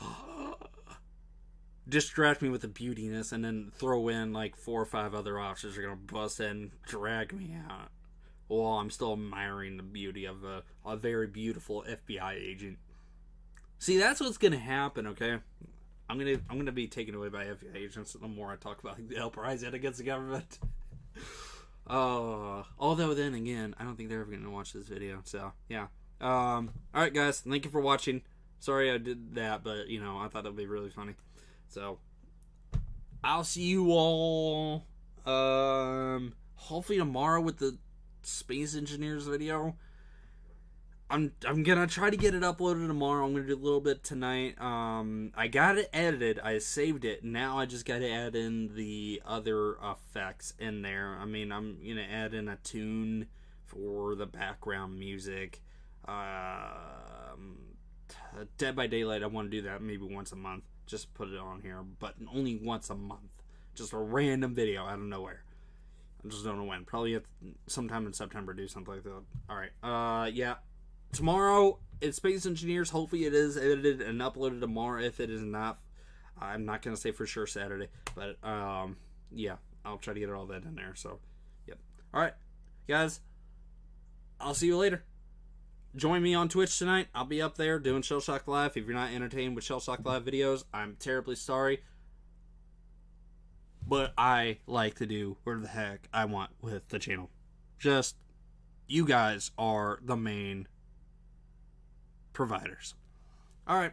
S1: distract me with the beautiness, and then throw in like 4 or 5 other officers are going to bust in and drag me out while I'm still admiring the beauty of a very beautiful FBI agent. See, that's what's gonna happen, okay? I'm gonna be taken away by FBI agents the more I talk about the uprising against the government. Although then again, I don't think they're ever gonna watch this video. So yeah. Alright guys, thank you for watching. Sorry I did that, but you know, I thought it'd be really funny. So I'll see you all hopefully tomorrow with the Space Engineers video. I'm gonna try to get it uploaded tomorrow. I'm gonna do a little bit tonight. I got it edited. I saved it. Now I just gotta add in the other effects in there. I mean, I'm gonna add in a tune for the background music. Dead by Daylight, I want to do that maybe once a month. Just put it on here, but only once a month. Just a random video out of nowhere. I just don't know when. Probably sometime in September, do something like that. Alright, yeah. Tomorrow, it's Space Engineers. Hopefully it is edited and uploaded tomorrow. If it is not, I'm not going to say for sure Saturday. But, yeah. I'll try to get all that in there. So, yep. Alright, guys. I'll see you later. Join me on Twitch tonight. I'll be up there doing Shell Shock Live. If you're not entertained with Shell Shock Live videos, I'm terribly sorry. But I like to do whatever the heck I want with the channel. Just, you guys are the main providers. Alright.